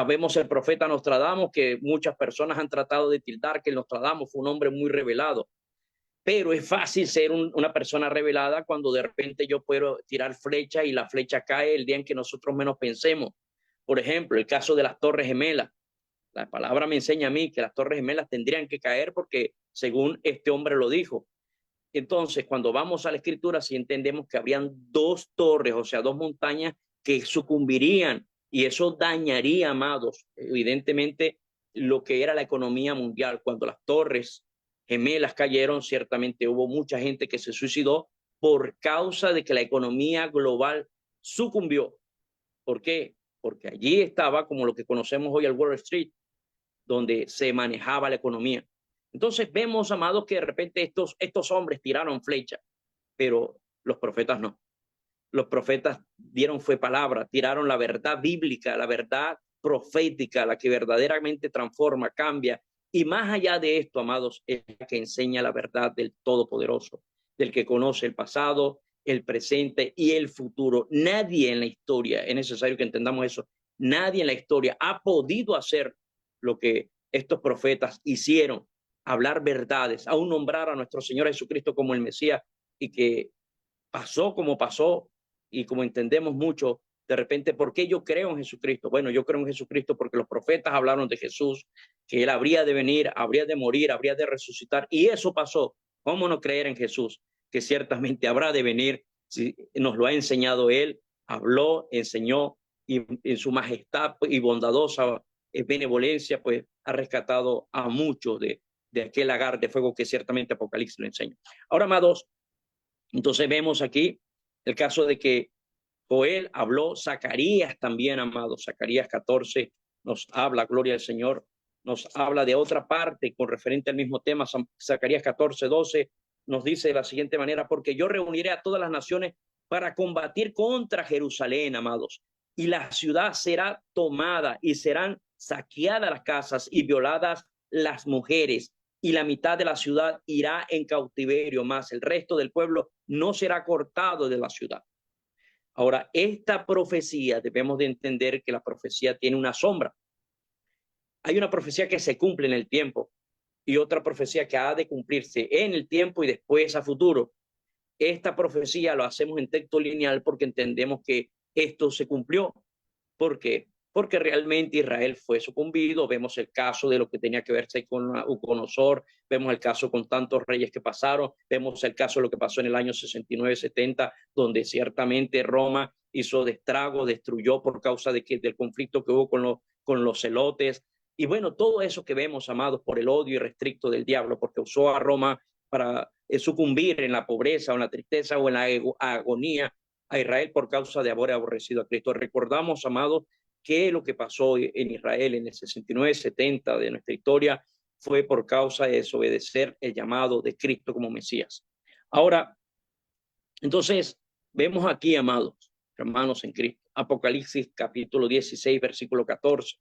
Vemos el profeta Nostradamus, que muchas personas han tratado de tildar que Nostradamus fue un hombre muy revelado, pero es fácil ser una persona revelada cuando de repente yo puedo tirar flecha y la flecha cae el día en que nosotros menos pensemos. Por ejemplo, el caso de las Torres Gemelas. La palabra me enseña a mí que las Torres Gemelas tendrían que caer porque según este hombre lo dijo. Entonces, cuando vamos a la escritura, sí entendemos que habrían dos torres, o sea, dos montañas que sucumbirían, y eso dañaría, amados, evidentemente lo que era la economía mundial. Cuando las Torres Gemelas cayeron, ciertamente hubo mucha gente que se suicidó por causa de que la economía global sucumbió. ¿Por qué? Porque allí estaba como lo que conocemos hoy el Wall Street, donde se manejaba la economía. Entonces vemos, amados, que de repente estos hombres tiraron flecha, pero los profetas no. Los profetas dieron fue palabra, tiraron la verdad bíblica, la verdad profética, la que verdaderamente transforma, cambia. Y más allá de esto, amados, es la que enseña la verdad del Todopoderoso, del que conoce el pasado, el presente y el futuro. Nadie en la historia, es necesario que entendamos eso, nadie en la historia ha podido hacer lo que estos profetas hicieron, hablar verdades, aún nombrar a nuestro Señor Jesucristo como el Mesías, y que pasó como pasó, y como entendemos mucho, de repente, ¿por qué yo creo en Jesucristo? Bueno, yo creo en Jesucristo porque los profetas hablaron de Jesús, que Él habría de venir, habría de morir, habría de resucitar, y eso pasó. ¿Cómo no creer en Jesús? Que ciertamente habrá de venir, si nos lo ha enseñado Él, habló, enseñó, y en su majestad y bondadosa benevolencia, pues ha rescatado a muchos de aquel lagar de fuego que ciertamente Apocalipsis lo enseña. Ahora, amados, entonces vemos aquí el caso de que Joel habló, Zacarías también, amados, Zacarías 14 nos habla, gloria al Señor, nos habla de otra parte con referente al mismo tema. Zacarías 14:12 nos dice de la siguiente manera: porque yo reuniré a todas las naciones para combatir contra Jerusalén, amados, y la ciudad será tomada y serán saqueadas las casas y violadas las mujeres, y la mitad de la ciudad irá en cautiverio, más el resto del pueblo no será cortado de la ciudad. Ahora, esta profecía, debemos de entender que la profecía tiene una sombra. Hay una profecía que se cumple en el tiempo y otra profecía que ha de cumplirse en el tiempo y después a futuro. Esta profecía lo hacemos en texto lineal porque entendemos que esto se cumplió. ¿Por qué? Porque realmente Israel fue sucumbido. Vemos el caso de lo que tenía que verse con Nabucodonosor, vemos el caso con tantos reyes que pasaron, vemos el caso de lo que pasó en el año 69-70, donde ciertamente Roma hizo estrago, destruyó por causa del conflicto que hubo con los celotes. Y bueno, todo eso que vemos, amados, por el odio irrestricto del diablo, porque usó a Roma para sucumbir en la pobreza o en la tristeza o en la agonía a Israel por causa de haber aborrecido a Cristo. Recordamos, amados, que lo que pasó en Israel en el 69-70 de nuestra historia fue por causa de desobedecer el llamado de Cristo como Mesías. Ahora, entonces, vemos aquí, amados, hermanos en Cristo, Apocalipsis capítulo 16, versículo 14.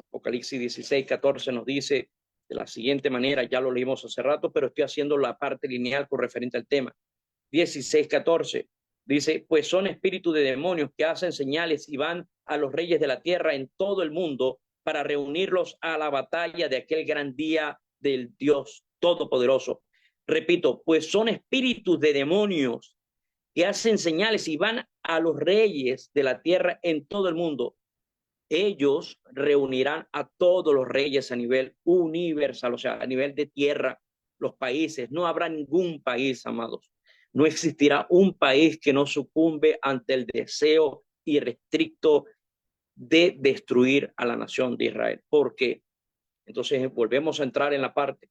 Apocalipsis 16, 14 nos dice de la siguiente manera, ya lo leímos hace rato, pero estoy haciendo la parte lineal con referente al tema. 16, 14. Dice, pues son espíritus de demonios que hacen señales y van a los reyes de la tierra en todo el mundo para reunirlos a la batalla de aquel gran día del Dios Todopoderoso. Repito, pues son espíritus de demonios que hacen señales y van a los reyes de la tierra en todo el mundo. Ellos reunirán a todos los reyes a nivel universal, o sea, a nivel de tierra, los países. No habrá ningún país, amados. No existirá un país que no sucumbe ante el deseo irrestricto de destruir a la nación de Israel. ¿Por qué? Entonces volvemos a entrar en la parte.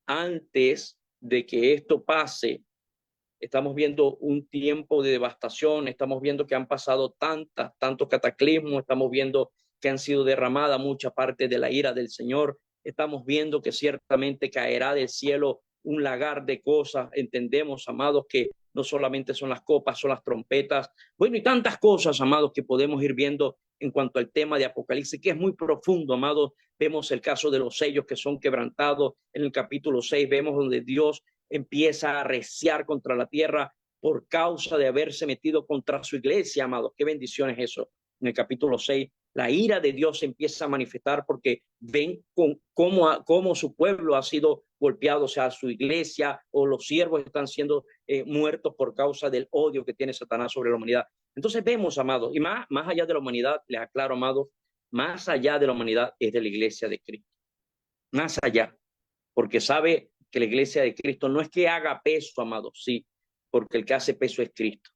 Antes de que esto pase, estamos viendo un tiempo de devastación, estamos viendo que han pasado tantos cataclismos, estamos viendo que han sido derramada mucha parte de la ira del Señor, estamos viendo que ciertamente caerá del cielo un lagar de cosas. Entendemos, amados, que no solamente son las copas, son las trompetas, bueno, y tantas cosas, amados, que podemos ir viendo en cuanto al tema de Apocalipsis, que es muy profundo, amados. Vemos el caso de los sellos que son quebrantados en el capítulo 6, vemos donde Dios empieza a arreciar contra la tierra por causa de haberse metido contra su iglesia, amados. Qué bendición es eso. En el capítulo 6, la ira de Dios se empieza a manifestar porque ven cómo su pueblo ha sido golpeado, o sea, su iglesia o los siervos están siendo muertos por causa del odio que tiene Satanás sobre la humanidad. Entonces vemos, amados, y más allá de la humanidad, les aclaro, amados, más allá de la humanidad es de la iglesia de Cristo. Más allá, porque sabe que la iglesia de Cristo no es que haga peso, amados, sí, porque el que hace peso es Cristo.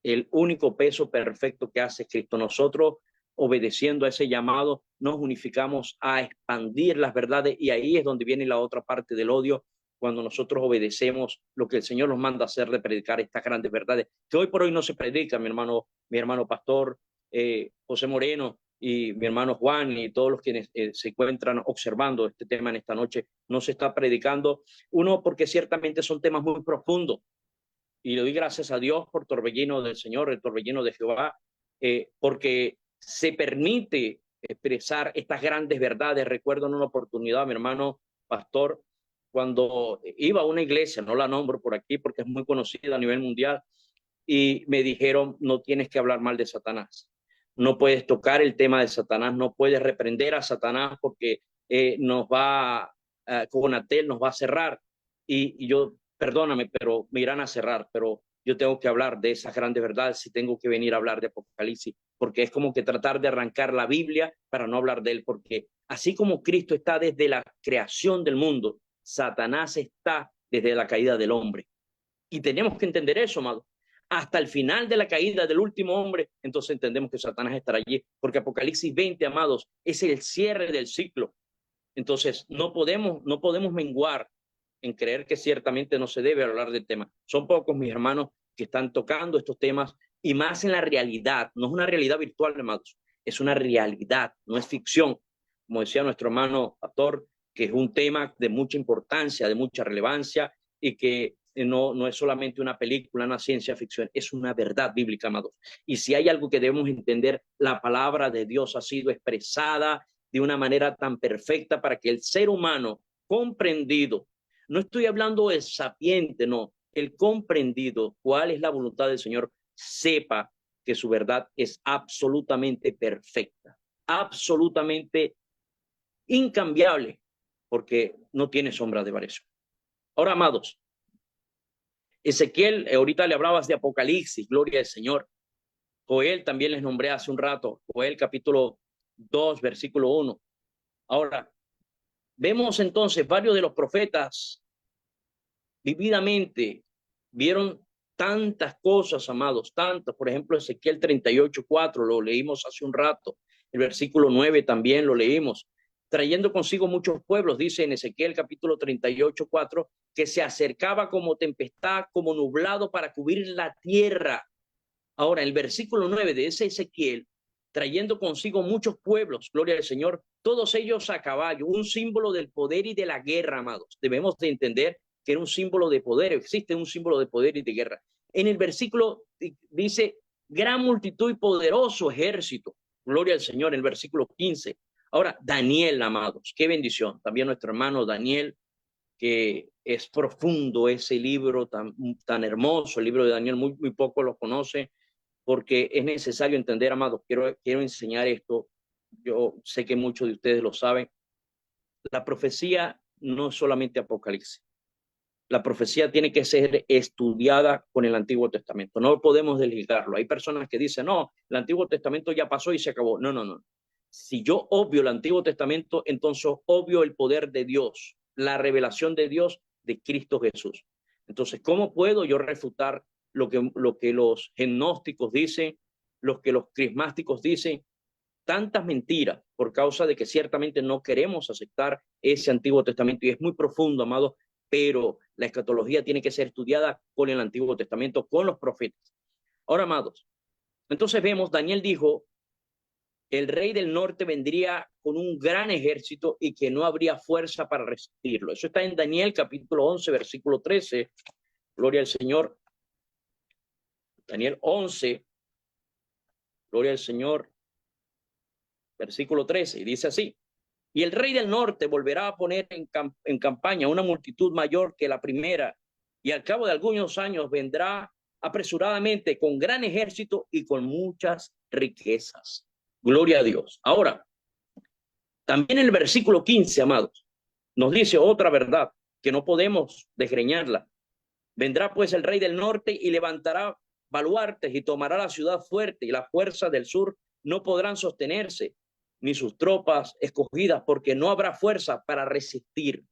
El único peso perfecto que hace es Cristo. Nosotros, obedeciendo a ese llamado, nos unificamos a expandir las verdades, y ahí es donde viene la otra parte del odio, cuando nosotros obedecemos lo que el Señor nos manda hacer, de predicar estas grandes verdades, que hoy por hoy no se predica, mi hermano pastor José Moreno, y mi hermano Juan, y todos los quienes se encuentran observando este tema en esta noche. No se está predicando, uno, porque ciertamente son temas muy profundos, y le doy gracias a Dios por Torbellino del Señor, el Torbellino de Jehová, porque se permite expresar estas grandes verdades. Recuerdo en una oportunidad, mi hermano pastor, cuando iba a una iglesia, no la nombro por aquí porque es muy conocida a nivel mundial, y me dijeron, no tienes que hablar mal de Satanás, no puedes tocar el tema de Satanás, no puedes reprender a Satanás porque Conatel nos va a cerrar. Y yo, perdóname, pero me irán a cerrar, pero yo tengo que hablar de esas grandes verdades, si tengo que venir a hablar de Apocalipsis, porque es como que tratar de arrancar la Biblia para no hablar de él, porque así como Cristo está desde la creación del mundo, Satanás está desde la caída del hombre. Y tenemos que entender eso, amado. Hasta el final de la caída del último hombre, entonces entendemos que Satanás estará allí, porque Apocalipsis 20, amados, es el cierre del ciclo. Entonces, no podemos menguar en creer que ciertamente no se debe hablar del tema. Son pocos mis hermanos que están tocando estos temas y más en la realidad. No es una realidad virtual, hermanos, es una realidad, no es ficción. Como decía nuestro hermano pastor, que es un tema de mucha importancia, de mucha relevancia y que no es solamente una película, una ciencia ficción, es una verdad bíblica, amados. Y si hay algo que debemos entender, la palabra de Dios ha sido expresada de una manera tan perfecta para que el ser humano comprendido, no estoy hablando del sapiente, no, el comprendido, cuál es la voluntad del Señor, sepa que su verdad es absolutamente perfecta, absolutamente incambiable, porque no tiene sombra de variación. Ahora, amados, Ezequiel, ahorita le hablabas de Apocalipsis, gloria al Señor. Joel también les nombré hace un rato, Joel capítulo 2, versículo 1. Ahora, vemos entonces varios de los profetas vividamente vieron tantas cosas, amados, tantas. Por ejemplo, Ezequiel 38:4 lo leímos hace un rato. El versículo 9 también lo leímos. Trayendo consigo muchos pueblos, dice en Ezequiel capítulo 38:4, que se acercaba como tempestad, como nublado para cubrir la tierra. Ahora, el versículo 9 de ese Ezequiel, trayendo consigo muchos pueblos, gloria al Señor, todos ellos a caballo, un símbolo del poder y de la guerra, amados. Debemos de entender que era un símbolo de poder, existe un símbolo de poder y de guerra. En el versículo dice, gran multitud y poderoso ejército, gloria al Señor, en el versículo 15. Ahora, Daniel, amados, qué bendición. También nuestro hermano Daniel, que es profundo ese libro tan hermoso, el libro de Daniel, muy poco lo conoce, porque es necesario entender, amados, quiero enseñar esto, yo sé que muchos de ustedes lo saben, la profecía no es solamente Apocalipsis, la profecía tiene que ser estudiada con el Antiguo Testamento, no podemos desligarlo. Hay personas que dicen, no, el Antiguo Testamento ya pasó y se acabó. No, no, no. Si yo obvio el Antiguo Testamento, entonces obvio el poder de Dios, la revelación de Dios de Cristo Jesús. Entonces, ¿cómo puedo yo refutar lo que los gnósticos dicen, lo que los crismáticos dicen? Tantas mentiras por causa de que ciertamente no queremos aceptar ese Antiguo Testamento y es muy profundo, amado, pero la escatología tiene que ser estudiada con el Antiguo Testamento, con los profetas. Ahora, amados, entonces vemos, Daniel dijo, el rey del norte vendría con un gran ejército y que no habría fuerza para resistirlo. Eso está en Daniel capítulo 11, versículo 13. Gloria al Señor. Daniel 11, gloria al Señor, versículo 13, y dice así. Y el rey del norte volverá a poner en campaña una multitud mayor que la primera, y al cabo de algunos años vendrá apresuradamente con gran ejército y con muchas riquezas. Gloria a Dios. Ahora, también en el versículo 15, amados, nos dice otra verdad que no podemos desgreñarla. Vendrá pues el rey del norte y levantará baluartes y tomará la ciudad fuerte, y las fuerzas del sur no podrán sostenerse, ni sus tropas escogidas, porque no habrá fuerza para resistir.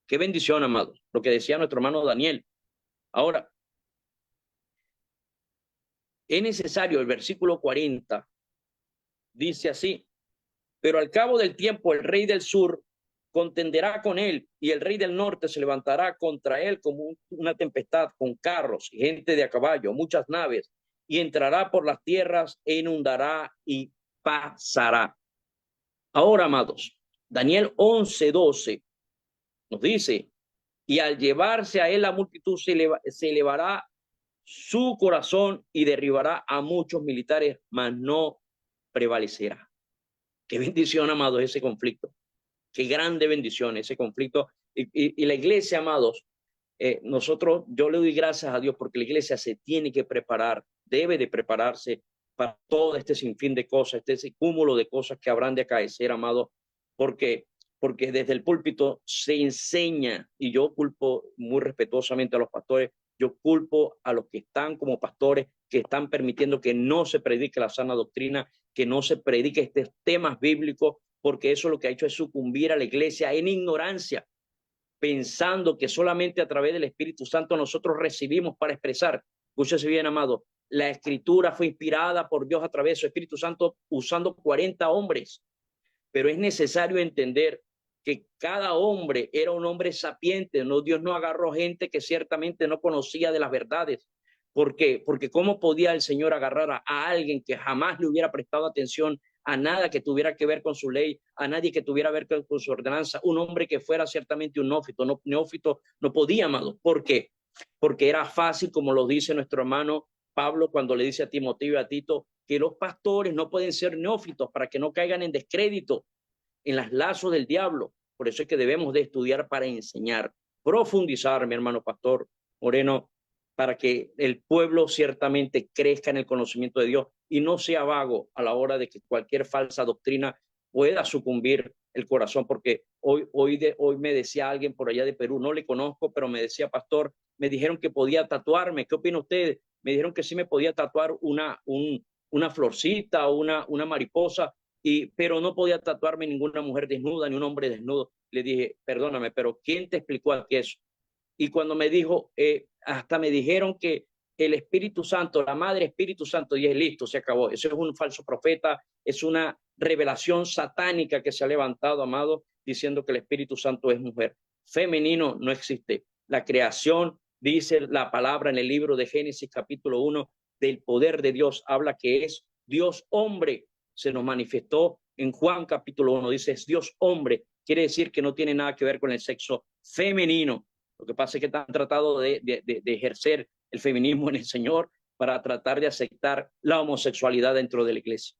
Qué bendición, amados, lo que decía nuestro hermano Daniel. Ahora, es necesario, el versículo 40 dice así, pero al cabo del tiempo el rey del sur contenderá con él, y el rey del norte se levantará contra él como una tempestad, con carros y gente de a caballo, muchas naves, y entrará por las tierras e inundará y pasará. Ahora, amados, Daniel 11:12 nos dice, y al llevarse a él la multitud se elevará su corazón y derribará a muchos militares, mas no prevalecerá. Qué bendición, amados, ese conflicto. Qué grande bendición ese conflicto. Y la iglesia, amados, yo le doy gracias a Dios porque la iglesia se tiene que preparar, debe de prepararse para todo este sinfín de cosas, este cúmulo de cosas que habrán de acaecer, amados, porque, porque desde el púlpito se enseña, y yo culpo muy respetuosamente a los pastores, yo culpo a los que están como pastores, que están permitiendo que no se predique la sana doctrina, que no se predique estos temas bíblicos, porque eso lo que ha hecho es sucumbir a la iglesia en ignorancia, pensando que solamente a través del Espíritu Santo nosotros recibimos para expresar. Escúchese bien, amado, la escritura fue inspirada por Dios a través de su Espíritu Santo usando 40 hombres, pero es necesario entender que cada hombre era un hombre sapiente. No, Dios no agarró gente que ciertamente no conocía de las verdades. ¿Por qué? Porque ¿cómo podía el Señor agarrar a alguien que jamás le hubiera prestado atención a nada que tuviera que ver con su ley, a nadie que tuviera que ver con su ordenanza? Un hombre que fuera ciertamente un neófito. No, neófito no podía, amado. ¿Por qué? Porque era fácil, como lo dice nuestro hermano Pablo cuando le dice a Timoteo y a Tito, que los pastores no pueden ser neófitos para que no caigan en descrédito, en las lazos del diablo. Por eso es que debemos de estudiar para enseñar, profundizar, mi hermano pastor Moreno, para que el pueblo ciertamente crezca en el conocimiento de Dios y no sea vago a la hora de que cualquier falsa doctrina pueda sucumbir el corazón. Porque hoy me decía alguien por allá de Perú, no le conozco, pero me decía, pastor, me dijeron que podía tatuarme. ¿Qué opina usted? Me dijeron que sí me podía tatuar una florcita o una mariposa, pero no podía tatuarme ninguna mujer desnuda ni un hombre desnudo. Le dije, perdóname, pero ¿quién te explicó aquí eso? Y cuando me dijo, hasta me dijeron que el Espíritu Santo, la Madre Espíritu Santo, y es listo, se acabó. Eso es un falso profeta, es una revelación satánica que se ha levantado, amado, diciendo que el Espíritu Santo es mujer. Femenino no existe. La creación, dice la palabra en el libro de Génesis capítulo 1, del poder de Dios, habla que es Dios hombre. Se nos manifestó en Juan capítulo 1, dice es Dios hombre. Quiere decir que no tiene nada que ver con el sexo femenino. Lo que pasa es que han tratado de ejercer el feminismo en el Señor para tratar de aceptar la homosexualidad dentro de la iglesia,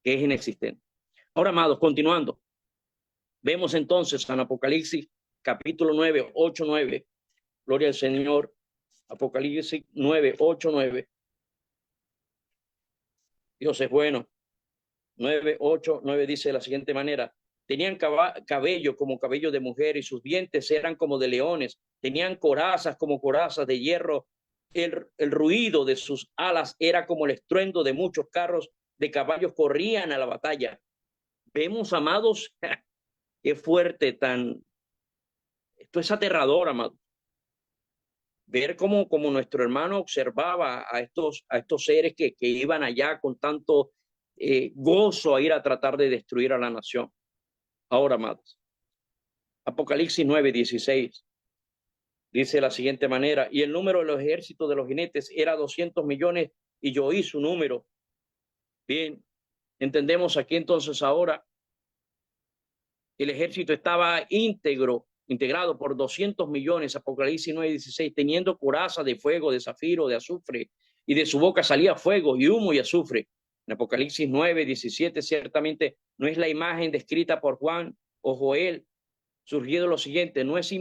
que es inexistente. Ahora, amados, continuando, vemos entonces en Apocalipsis capítulo 9, 8, 9, gloria al Señor, Apocalipsis 9, 8, 9. Dios es bueno. 9, 8, 9 dice de la siguiente manera: tenían cabello como cabello de mujer y sus dientes eran como de leones, tenían corazas como corazas de hierro, el ruido de sus alas era como el estruendo de muchos carros de caballos, corrían a la batalla. Vemos, amados, qué fuerte esto es aterrador, amados. Ver cómo nuestro hermano observaba a estos seres que iban allá con tanto gozo a ir a tratar de destruir a la nación. Ahora, amados, Apocalipsis 9:16 dice de la siguiente manera: y el número de los ejércitos de los jinetes era 200 millones, y yo oí su número. Bien, entendemos aquí entonces ahora el ejército estaba integrado por 200 millones, Apocalipsis 9:16, teniendo coraza de fuego, de zafiro, de azufre, y de su boca salía fuego y humo y azufre. En Apocalipsis 9:17 ciertamente no es la imagen descrita por Juan o Joel, surgido lo siguiente: no es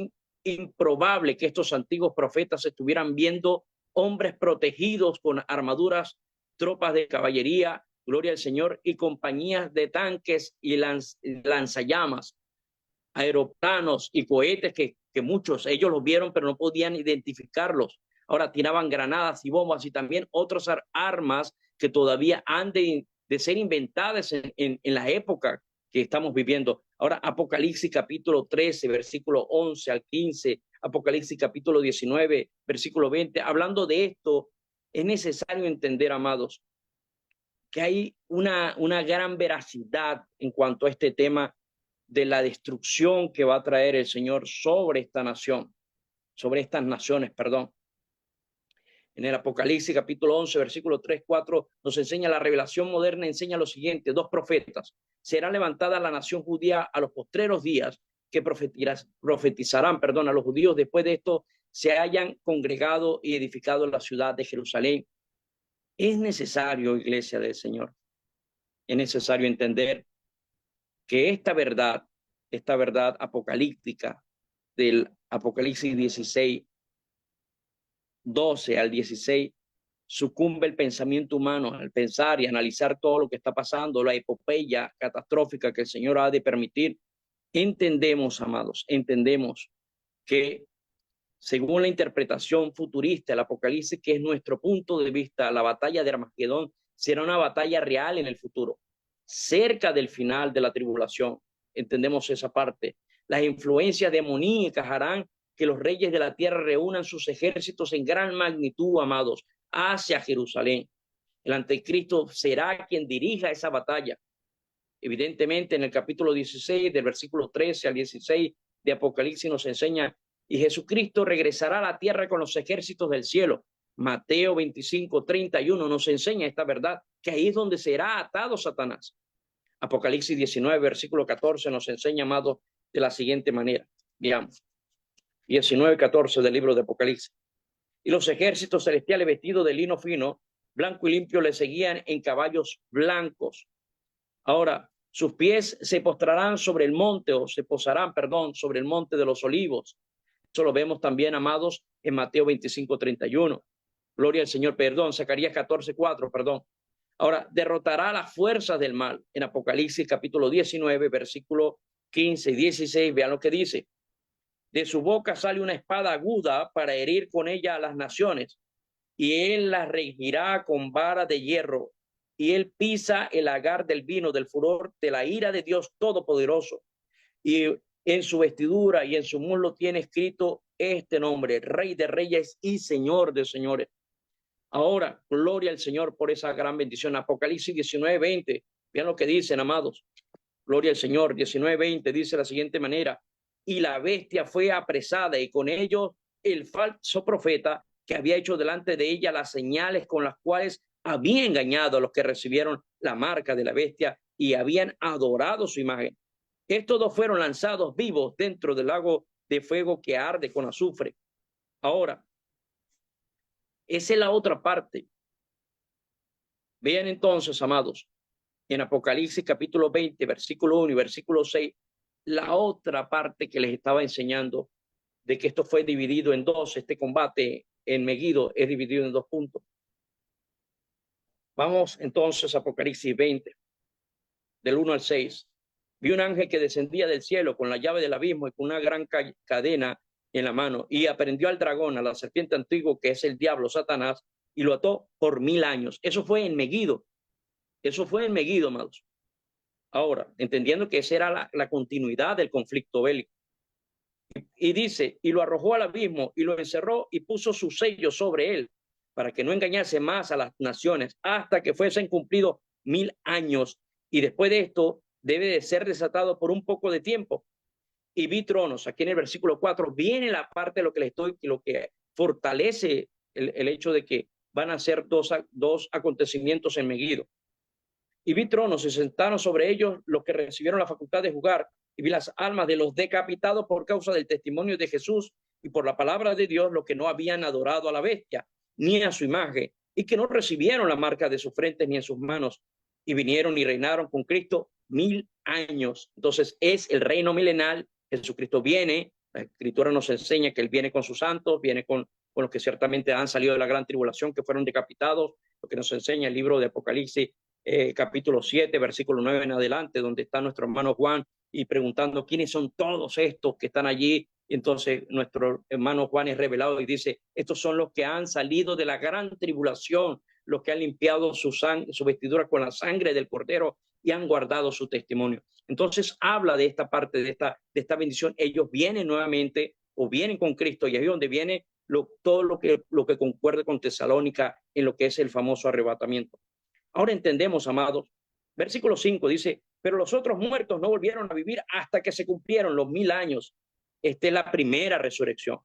improbable que estos antiguos profetas estuvieran viendo hombres protegidos con armaduras, tropas de caballería, gloria al Señor, y compañías de tanques y lanzallamas, aeroplanos y cohetes que muchos ellos los vieron pero no podían identificarlos. Ahora tiraban granadas y bombas y también otras armas que todavía han de ser inventadas en la época que estamos viviendo. Ahora Apocalipsis capítulo 13, versículo 11 al 15, Apocalipsis capítulo 19, versículo 20, hablando de esto, es necesario entender, amados, que hay una gran veracidad en cuanto a este tema de la destrucción que va a traer el Señor sobre esta nación, sobre estas naciones, perdón. En el Apocalipsis capítulo 11, versículo 3, 4, nos enseña la revelación moderna, enseña lo siguiente: dos profetas. Será levantada la nación judía a los postreros días, que profetizarán, a los judíos después de esto se hayan congregado y edificado la ciudad de Jerusalén. Es necesario, iglesia del Señor, es necesario entender que esta verdad apocalíptica del Apocalipsis 16, 12 al 16, sucumbe el pensamiento humano al pensar y analizar todo lo que está pasando, la epopeya catastrófica que el Señor ha de permitir. Entendemos, amados, entendemos que según la interpretación futurista del Apocalipsis, que es nuestro punto de vista, la batalla de Armagedón será una batalla real en el futuro, cerca del final de la tribulación. Entendemos esa parte. Las influencias demoníacas harán que los reyes de la tierra reúnan sus ejércitos en gran magnitud, amados, hacia Jerusalén. El anticristo será quien dirija esa batalla. Evidentemente, en el capítulo 16, del versículo 13 al 16 de Apocalipsis nos enseña, y Jesucristo regresará a la tierra con los ejércitos del cielo. Mateo 25, 31 nos enseña esta verdad, que ahí es donde será atado Satanás. Apocalipsis 19, versículo 14 nos enseña, amados, de la siguiente manera. Veamos. 19, 14 del libro de Apocalipsis. Y los ejércitos celestiales vestidos de lino fino, blanco y limpio, le seguían en caballos blancos. Ahora, sus pies se postrarán sobre el monte, o se posarán, perdón, sobre el monte de los olivos. Eso lo vemos también, amados, en Mateo 25, 31. Gloria al Señor, perdón, Zacarías 14, 4, perdón. Ahora, derrotará las fuerzas del mal. En Apocalipsis capítulo 19, versículo 15 y 16, vean lo que dice. De su boca sale una espada aguda para herir con ella a las naciones, y él las regirá con vara de hierro, y él pisa el lagar del vino del furor de la ira de Dios Todopoderoso. Y en su vestidura y en su muslo tiene escrito este nombre: Rey de Reyes y Señor de Señores. Ahora, gloria al Señor por esa gran bendición. Apocalipsis 19, 20. Vean lo que dicen, amados. Gloria al Señor. 19, 20 dice de la siguiente manera: y la bestia fue apresada, y con ellos el falso profeta, que había hecho delante de ella las señales con las cuales había engañado a los que recibieron la marca de la bestia y habían adorado su imagen. Estos dos fueron lanzados vivos dentro del lago de fuego que arde con azufre. Ahora, esa es la otra parte. Vean entonces, amados, en Apocalipsis capítulo 20, versículo 1 y versículo 6, la otra parte que les estaba enseñando de que esto fue dividido en dos. Este combate en Megido es dividido en dos puntos. Vamos entonces a Apocalipsis 20, del 1 al 6. Vi un ángel que descendía del cielo con la llave del abismo y con una gran cadena en la mano, y aprendió al dragón, a la serpiente antigua, que es el diablo, Satanás, y lo ató por 1000 años. Eso fue en Megido. Eso fue en Megido, amados. Ahora, entendiendo que esa era la continuidad del conflicto bélico. Y dice, y lo arrojó al abismo y lo encerró y puso su sello sobre él, para que no engañase más a las naciones hasta que fuesen cumplidos 1000 años. Y después de esto debe de ser desatado por un poco de tiempo. Y vi tronos. Aquí en el versículo 4 viene la parte de lo que les estoy, lo que fortalece el hecho de que van a ser dos acontecimientos en Megido. Y vi tronos, se sentaron sobre ellos los que recibieron la facultad de juzgar, y vi las almas de los decapitados por causa del testimonio de Jesús y por la palabra de Dios, los que no habían adorado a la bestia ni a su imagen, y que no recibieron la marca de sus frentes ni en sus manos, y vinieron y reinaron con Cristo 1000 años. Entonces es el reino milenal. Jesucristo viene, la Escritura nos enseña que él viene con sus santos, viene con los que ciertamente han salido de la gran tribulación, que fueron decapitados, lo que nos enseña el libro de Apocalipsis capítulo 7, versículo 9 en adelante, donde está nuestro hermano Juan y preguntando quiénes son todos estos que están allí. Y entonces nuestro hermano Juan es revelado y dice: estos son los que han salido de la gran tribulación, los que han limpiado su vestidura con la sangre del Cordero y han guardado su testimonio. Entonces habla de esta parte, de esta bendición. Ellos vienen nuevamente o vienen con Cristo, y ahí es donde viene todo lo que concuerda con Tesalónica en lo que es el famoso arrebatamiento. Ahora entendemos, amados, versículo 5 dice: pero los otros muertos no volvieron a vivir hasta que se cumplieron los 1000 años. Esta es la primera resurrección.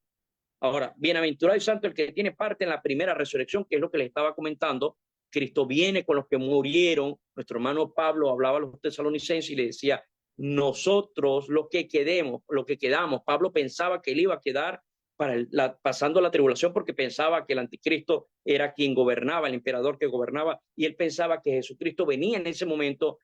Ahora, bienaventurado y santo el que tiene parte en la primera resurrección, que es lo que les estaba comentando. Cristo viene con los que murieron. Nuestro hermano Pablo hablaba a los tesalonicenses y le decía: nosotros los que quedamos. Pablo pensaba que él iba a quedar pasando la tribulación, porque pensaba que el anticristo era quien gobernaba, el emperador que gobernaba, y él pensaba que Jesucristo venía en ese momento,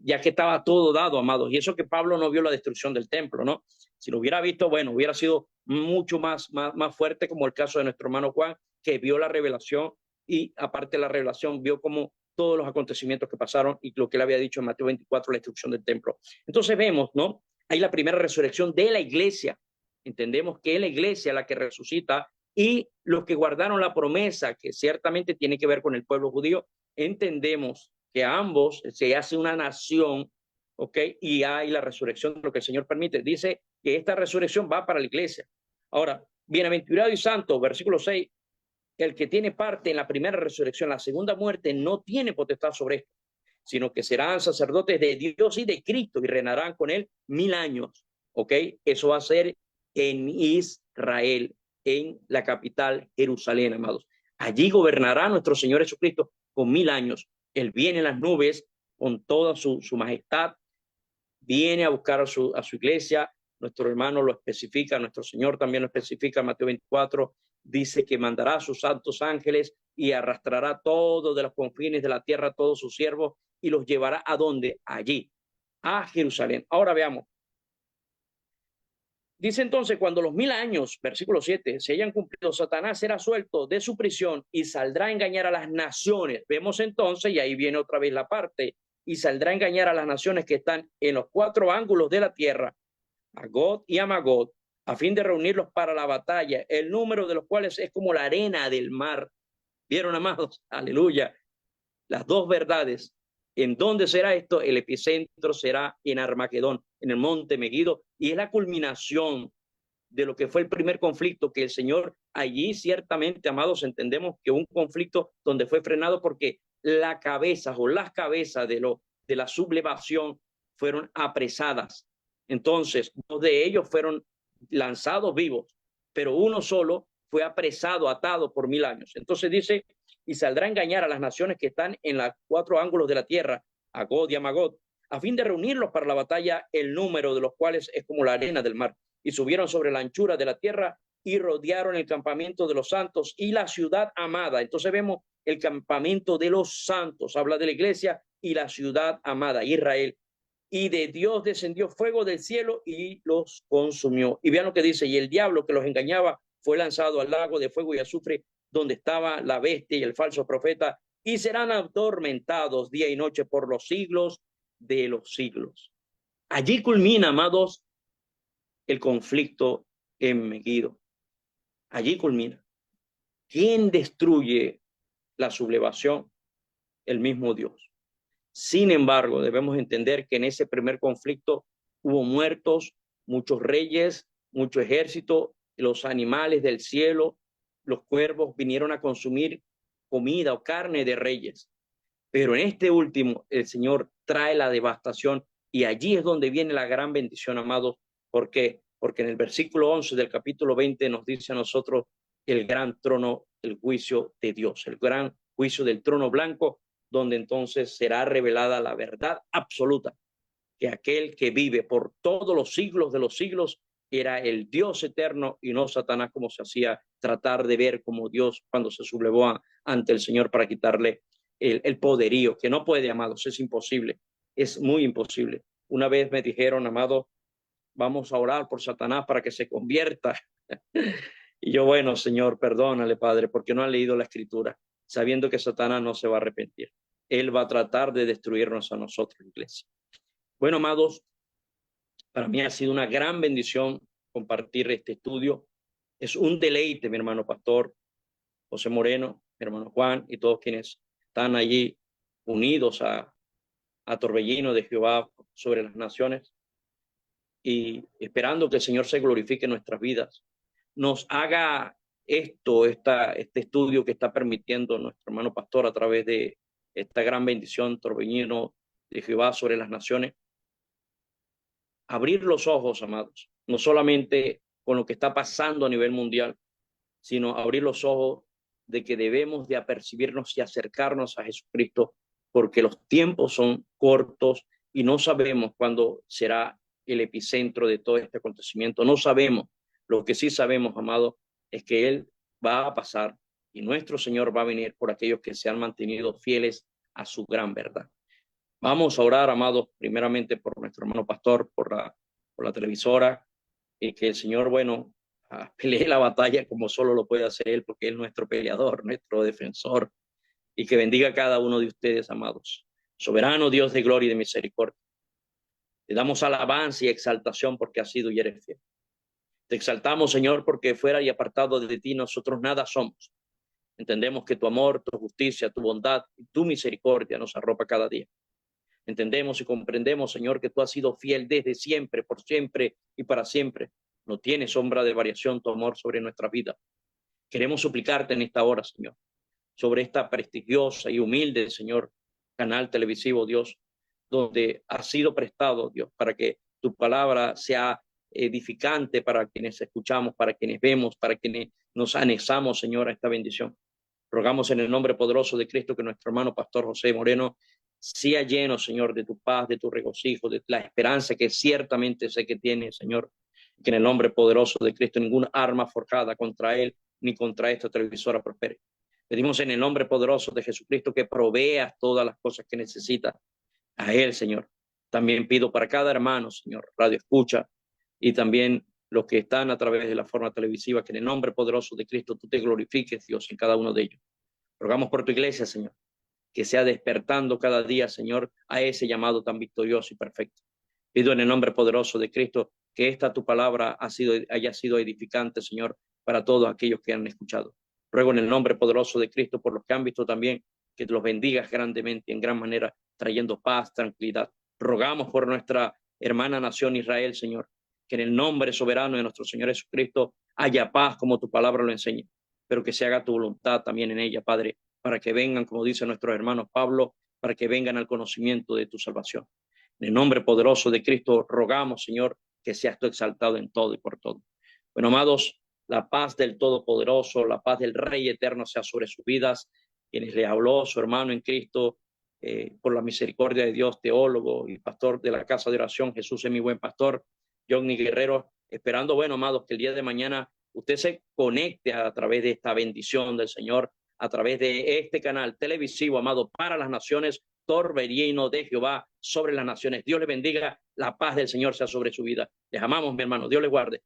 ya que estaba todo dado, amados. Y eso que Pablo no vio la destrucción del templo, ¿no? Si lo hubiera visto, bueno, hubiera sido mucho más fuerte, como el caso de nuestro hermano Juan, que vio la revelación, y aparte de la revelación vio como todos los acontecimientos que pasaron y lo que él había dicho en Mateo 24, la destrucción del templo. Entonces vemos, ¿no? Hay la primera resurrección de la iglesia. Entendemos que es la iglesia la que resucita y los que guardaron la promesa, que ciertamente tiene que ver con el pueblo judío, entendemos que a ambos se hace una nación, ¿ok? Y hay la resurrección de lo que el Señor permite. Dice que esta resurrección va para la iglesia. Ahora, bienaventurado y santo, versículo 6, el que tiene parte en la primera resurrección, la segunda muerte, no tiene potestad sobre esto, sino que serán sacerdotes de Dios y de Cristo y reinarán con él 1000 años. ¿Ok? Eso va a ser en Israel, en la capital Jerusalén, amados. Allí gobernará nuestro Señor Jesucristo con 1000 años. Él viene en las nubes con toda su majestad, viene a buscar a su iglesia. Nuestro hermano lo especifica, nuestro Señor también lo especifica. Mateo 24 dice que mandará a sus santos ángeles y arrastrará todo de los confines de la tierra, todos sus siervos, y los llevará a dónde? Allí, a Jerusalén. Ahora veamos. Dice entonces, cuando los 1000 años, versículo 7, se hayan cumplido, Satanás será suelto de su prisión y saldrá a engañar a las naciones. Vemos entonces, y ahí viene otra vez la parte, y saldrá a engañar a las naciones que están en los 4 ángulos de la tierra, a Gog y a Magog, a fin de reunirlos para la batalla, el número de los cuales es como la arena del mar. ¿Vieron, amados? Aleluya. Las dos verdades. ¿En dónde será esto? El epicentro será en Armagedón, en el monte Megido, y es la culminación de lo que fue el primer conflicto que el Señor allí ciertamente, amados, entendemos que un conflicto donde fue frenado porque la cabeza o las cabezas de la sublevación fueron apresadas. Entonces, 2 de ellos fueron lanzados vivos, pero uno solo fue apresado, atado por 1000 años. Entonces dice, y saldrá a engañar a las naciones que están en los 4 ángulos de la tierra, a Gog y a Magog, a fin de reunirlos para la batalla, el número de los cuales es como la arena del mar. Y subieron sobre la anchura de la tierra y rodearon el campamento de los santos y la ciudad amada. Entonces vemos el campamento de los santos, habla de la iglesia y la ciudad amada, Israel. Y de Dios descendió fuego del cielo y los consumió. Y vean lo que dice, y el diablo que los engañaba fue lanzado al lago de fuego y azufre, donde estaba la bestia y el falso profeta, y serán atormentados día y noche por los siglos de los siglos. Allí culmina, amados, el conflicto en Megido. Allí culmina. ¿Quién destruye la sublevación? El mismo Dios. Sin embargo, debemos entender que en ese primer conflicto hubo muertos, muchos reyes, mucho ejército, los animales del cielo, los cuervos vinieron a consumir comida o carne de reyes. Pero en este último, el Señor trae la devastación y allí es donde viene la gran bendición, amados. ¿Por qué? Porque en el versículo 11 del capítulo 20 nos dice a nosotros el gran trono, el juicio de Dios, el gran juicio del trono blanco, donde entonces será revelada la verdad absoluta, que aquel que vive por todos los siglos de los siglos era el Dios eterno y no Satanás, como se hacía tratar de ver como Dios cuando se sublevó ante el Señor para quitarle el poderío, que no puede, amados, es imposible, es muy imposible. Una vez me dijeron, amado, vamos a orar por Satanás para que se convierta. Y yo, bueno, Señor, perdónale, Padre, porque no han leído la Escritura, sabiendo que Satanás no se va a arrepentir. Él va a tratar de destruirnos a nosotros, iglesia. Bueno, amados, para mí ha sido una gran bendición compartir este estudio. Es un deleite, mi hermano pastor José Moreno, mi hermano Juan y todos quienes están allí unidos a Torbellino de Jehová sobre las naciones y esperando que el Señor se glorifique en nuestras vidas, nos haga este estudio que está permitiendo nuestro hermano pastor a través de esta gran bendición Torbellino de Jehová sobre las naciones. Abrir los ojos, amados, no solamente con lo que está pasando a nivel mundial, sino abrir los ojos de que debemos de apercibirnos y acercarnos a Jesucristo, porque los tiempos son cortos y no sabemos cuándo será el epicentro de todo este acontecimiento. No sabemos. Lo que sí sabemos, amado, es que Él va a pasar y nuestro Señor va a venir por aquellos que se han mantenido fieles a su gran verdad. Vamos a orar, amados, primeramente por nuestro hermano pastor, por la televisora, y que el Señor, bueno, pelee la batalla como solo lo puede hacer Él, porque Él es nuestro peleador, nuestro defensor, y que bendiga a cada uno de ustedes, amados. Soberano Dios de gloria y de misericordia, te damos alabanza y exaltación porque has sido y eres fiel. Te exaltamos, Señor, porque fuera y apartado de ti nosotros nada somos. Entendemos que tu amor, tu justicia, tu bondad y tu misericordia nos arropa cada día. Entendemos y comprendemos, Señor, que tú has sido fiel desde siempre, por siempre y para siempre. No tiene sombra de variación tu amor sobre nuestra vida. Queremos suplicarte en esta hora, Señor, sobre esta prestigiosa y humilde, Señor, canal televisivo, Dios, donde ha sido prestado, Dios, para que tu palabra sea edificante para quienes escuchamos, para quienes vemos, para quienes nos anexamos, Señor, a esta bendición. Rogamos en el nombre poderoso de Cristo que nuestro hermano Pastor José Moreno sea lleno, Señor, de tu paz, de tu regocijo, de la esperanza que ciertamente sé que tiene, Señor. Que en el nombre poderoso de Cristo ninguna arma forjada contra él ni contra esta televisora prospere. Pedimos en el nombre poderoso de Jesucristo que proveas todas las cosas que necesita a él, Señor. También pido para cada hermano, Señor, radio escucha, y también los que están a través de la forma televisiva, que en el nombre poderoso de Cristo tú te glorifiques, Dios, en cada uno de ellos. Rogamos por tu iglesia, Señor, que sea despertando cada día, Señor, a ese llamado tan victorioso y perfecto. Pido en el nombre poderoso de Cristo que esta tu palabra haya sido edificante, Señor, para todos aquellos que han escuchado. Ruego en el nombre poderoso de Cristo por los que han visto también, que los bendigas grandemente, en gran manera, trayendo paz, tranquilidad. Rogamos por nuestra hermana nación Israel, Señor, que en el nombre soberano de nuestro Señor Jesucristo haya paz como tu palabra lo enseña, pero que se haga tu voluntad también en ella, Padre, para que vengan, como dice nuestro hermano Pablo, para que vengan al conocimiento de tu salvación. En el nombre poderoso de Cristo rogamos, Señor, que seas tú exaltado en todo y por todo. Bueno, amados, la paz del Todopoderoso, la paz del Rey Eterno sea sobre sus vidas. Quienes le habló su hermano en Cristo, por la misericordia de Dios, teólogo y pastor de la casa de oración, Jesús es mi buen pastor, Johnny Guerrero, esperando, bueno, amados, que el día de mañana usted se conecte a través de esta bendición del Señor, a través de este canal televisivo, amado, para las naciones, Torbellino de Jehová sobre las naciones. Dios le bendiga, la paz del Señor sea sobre su vida. Les amamos, mi hermano, Dios les guarde.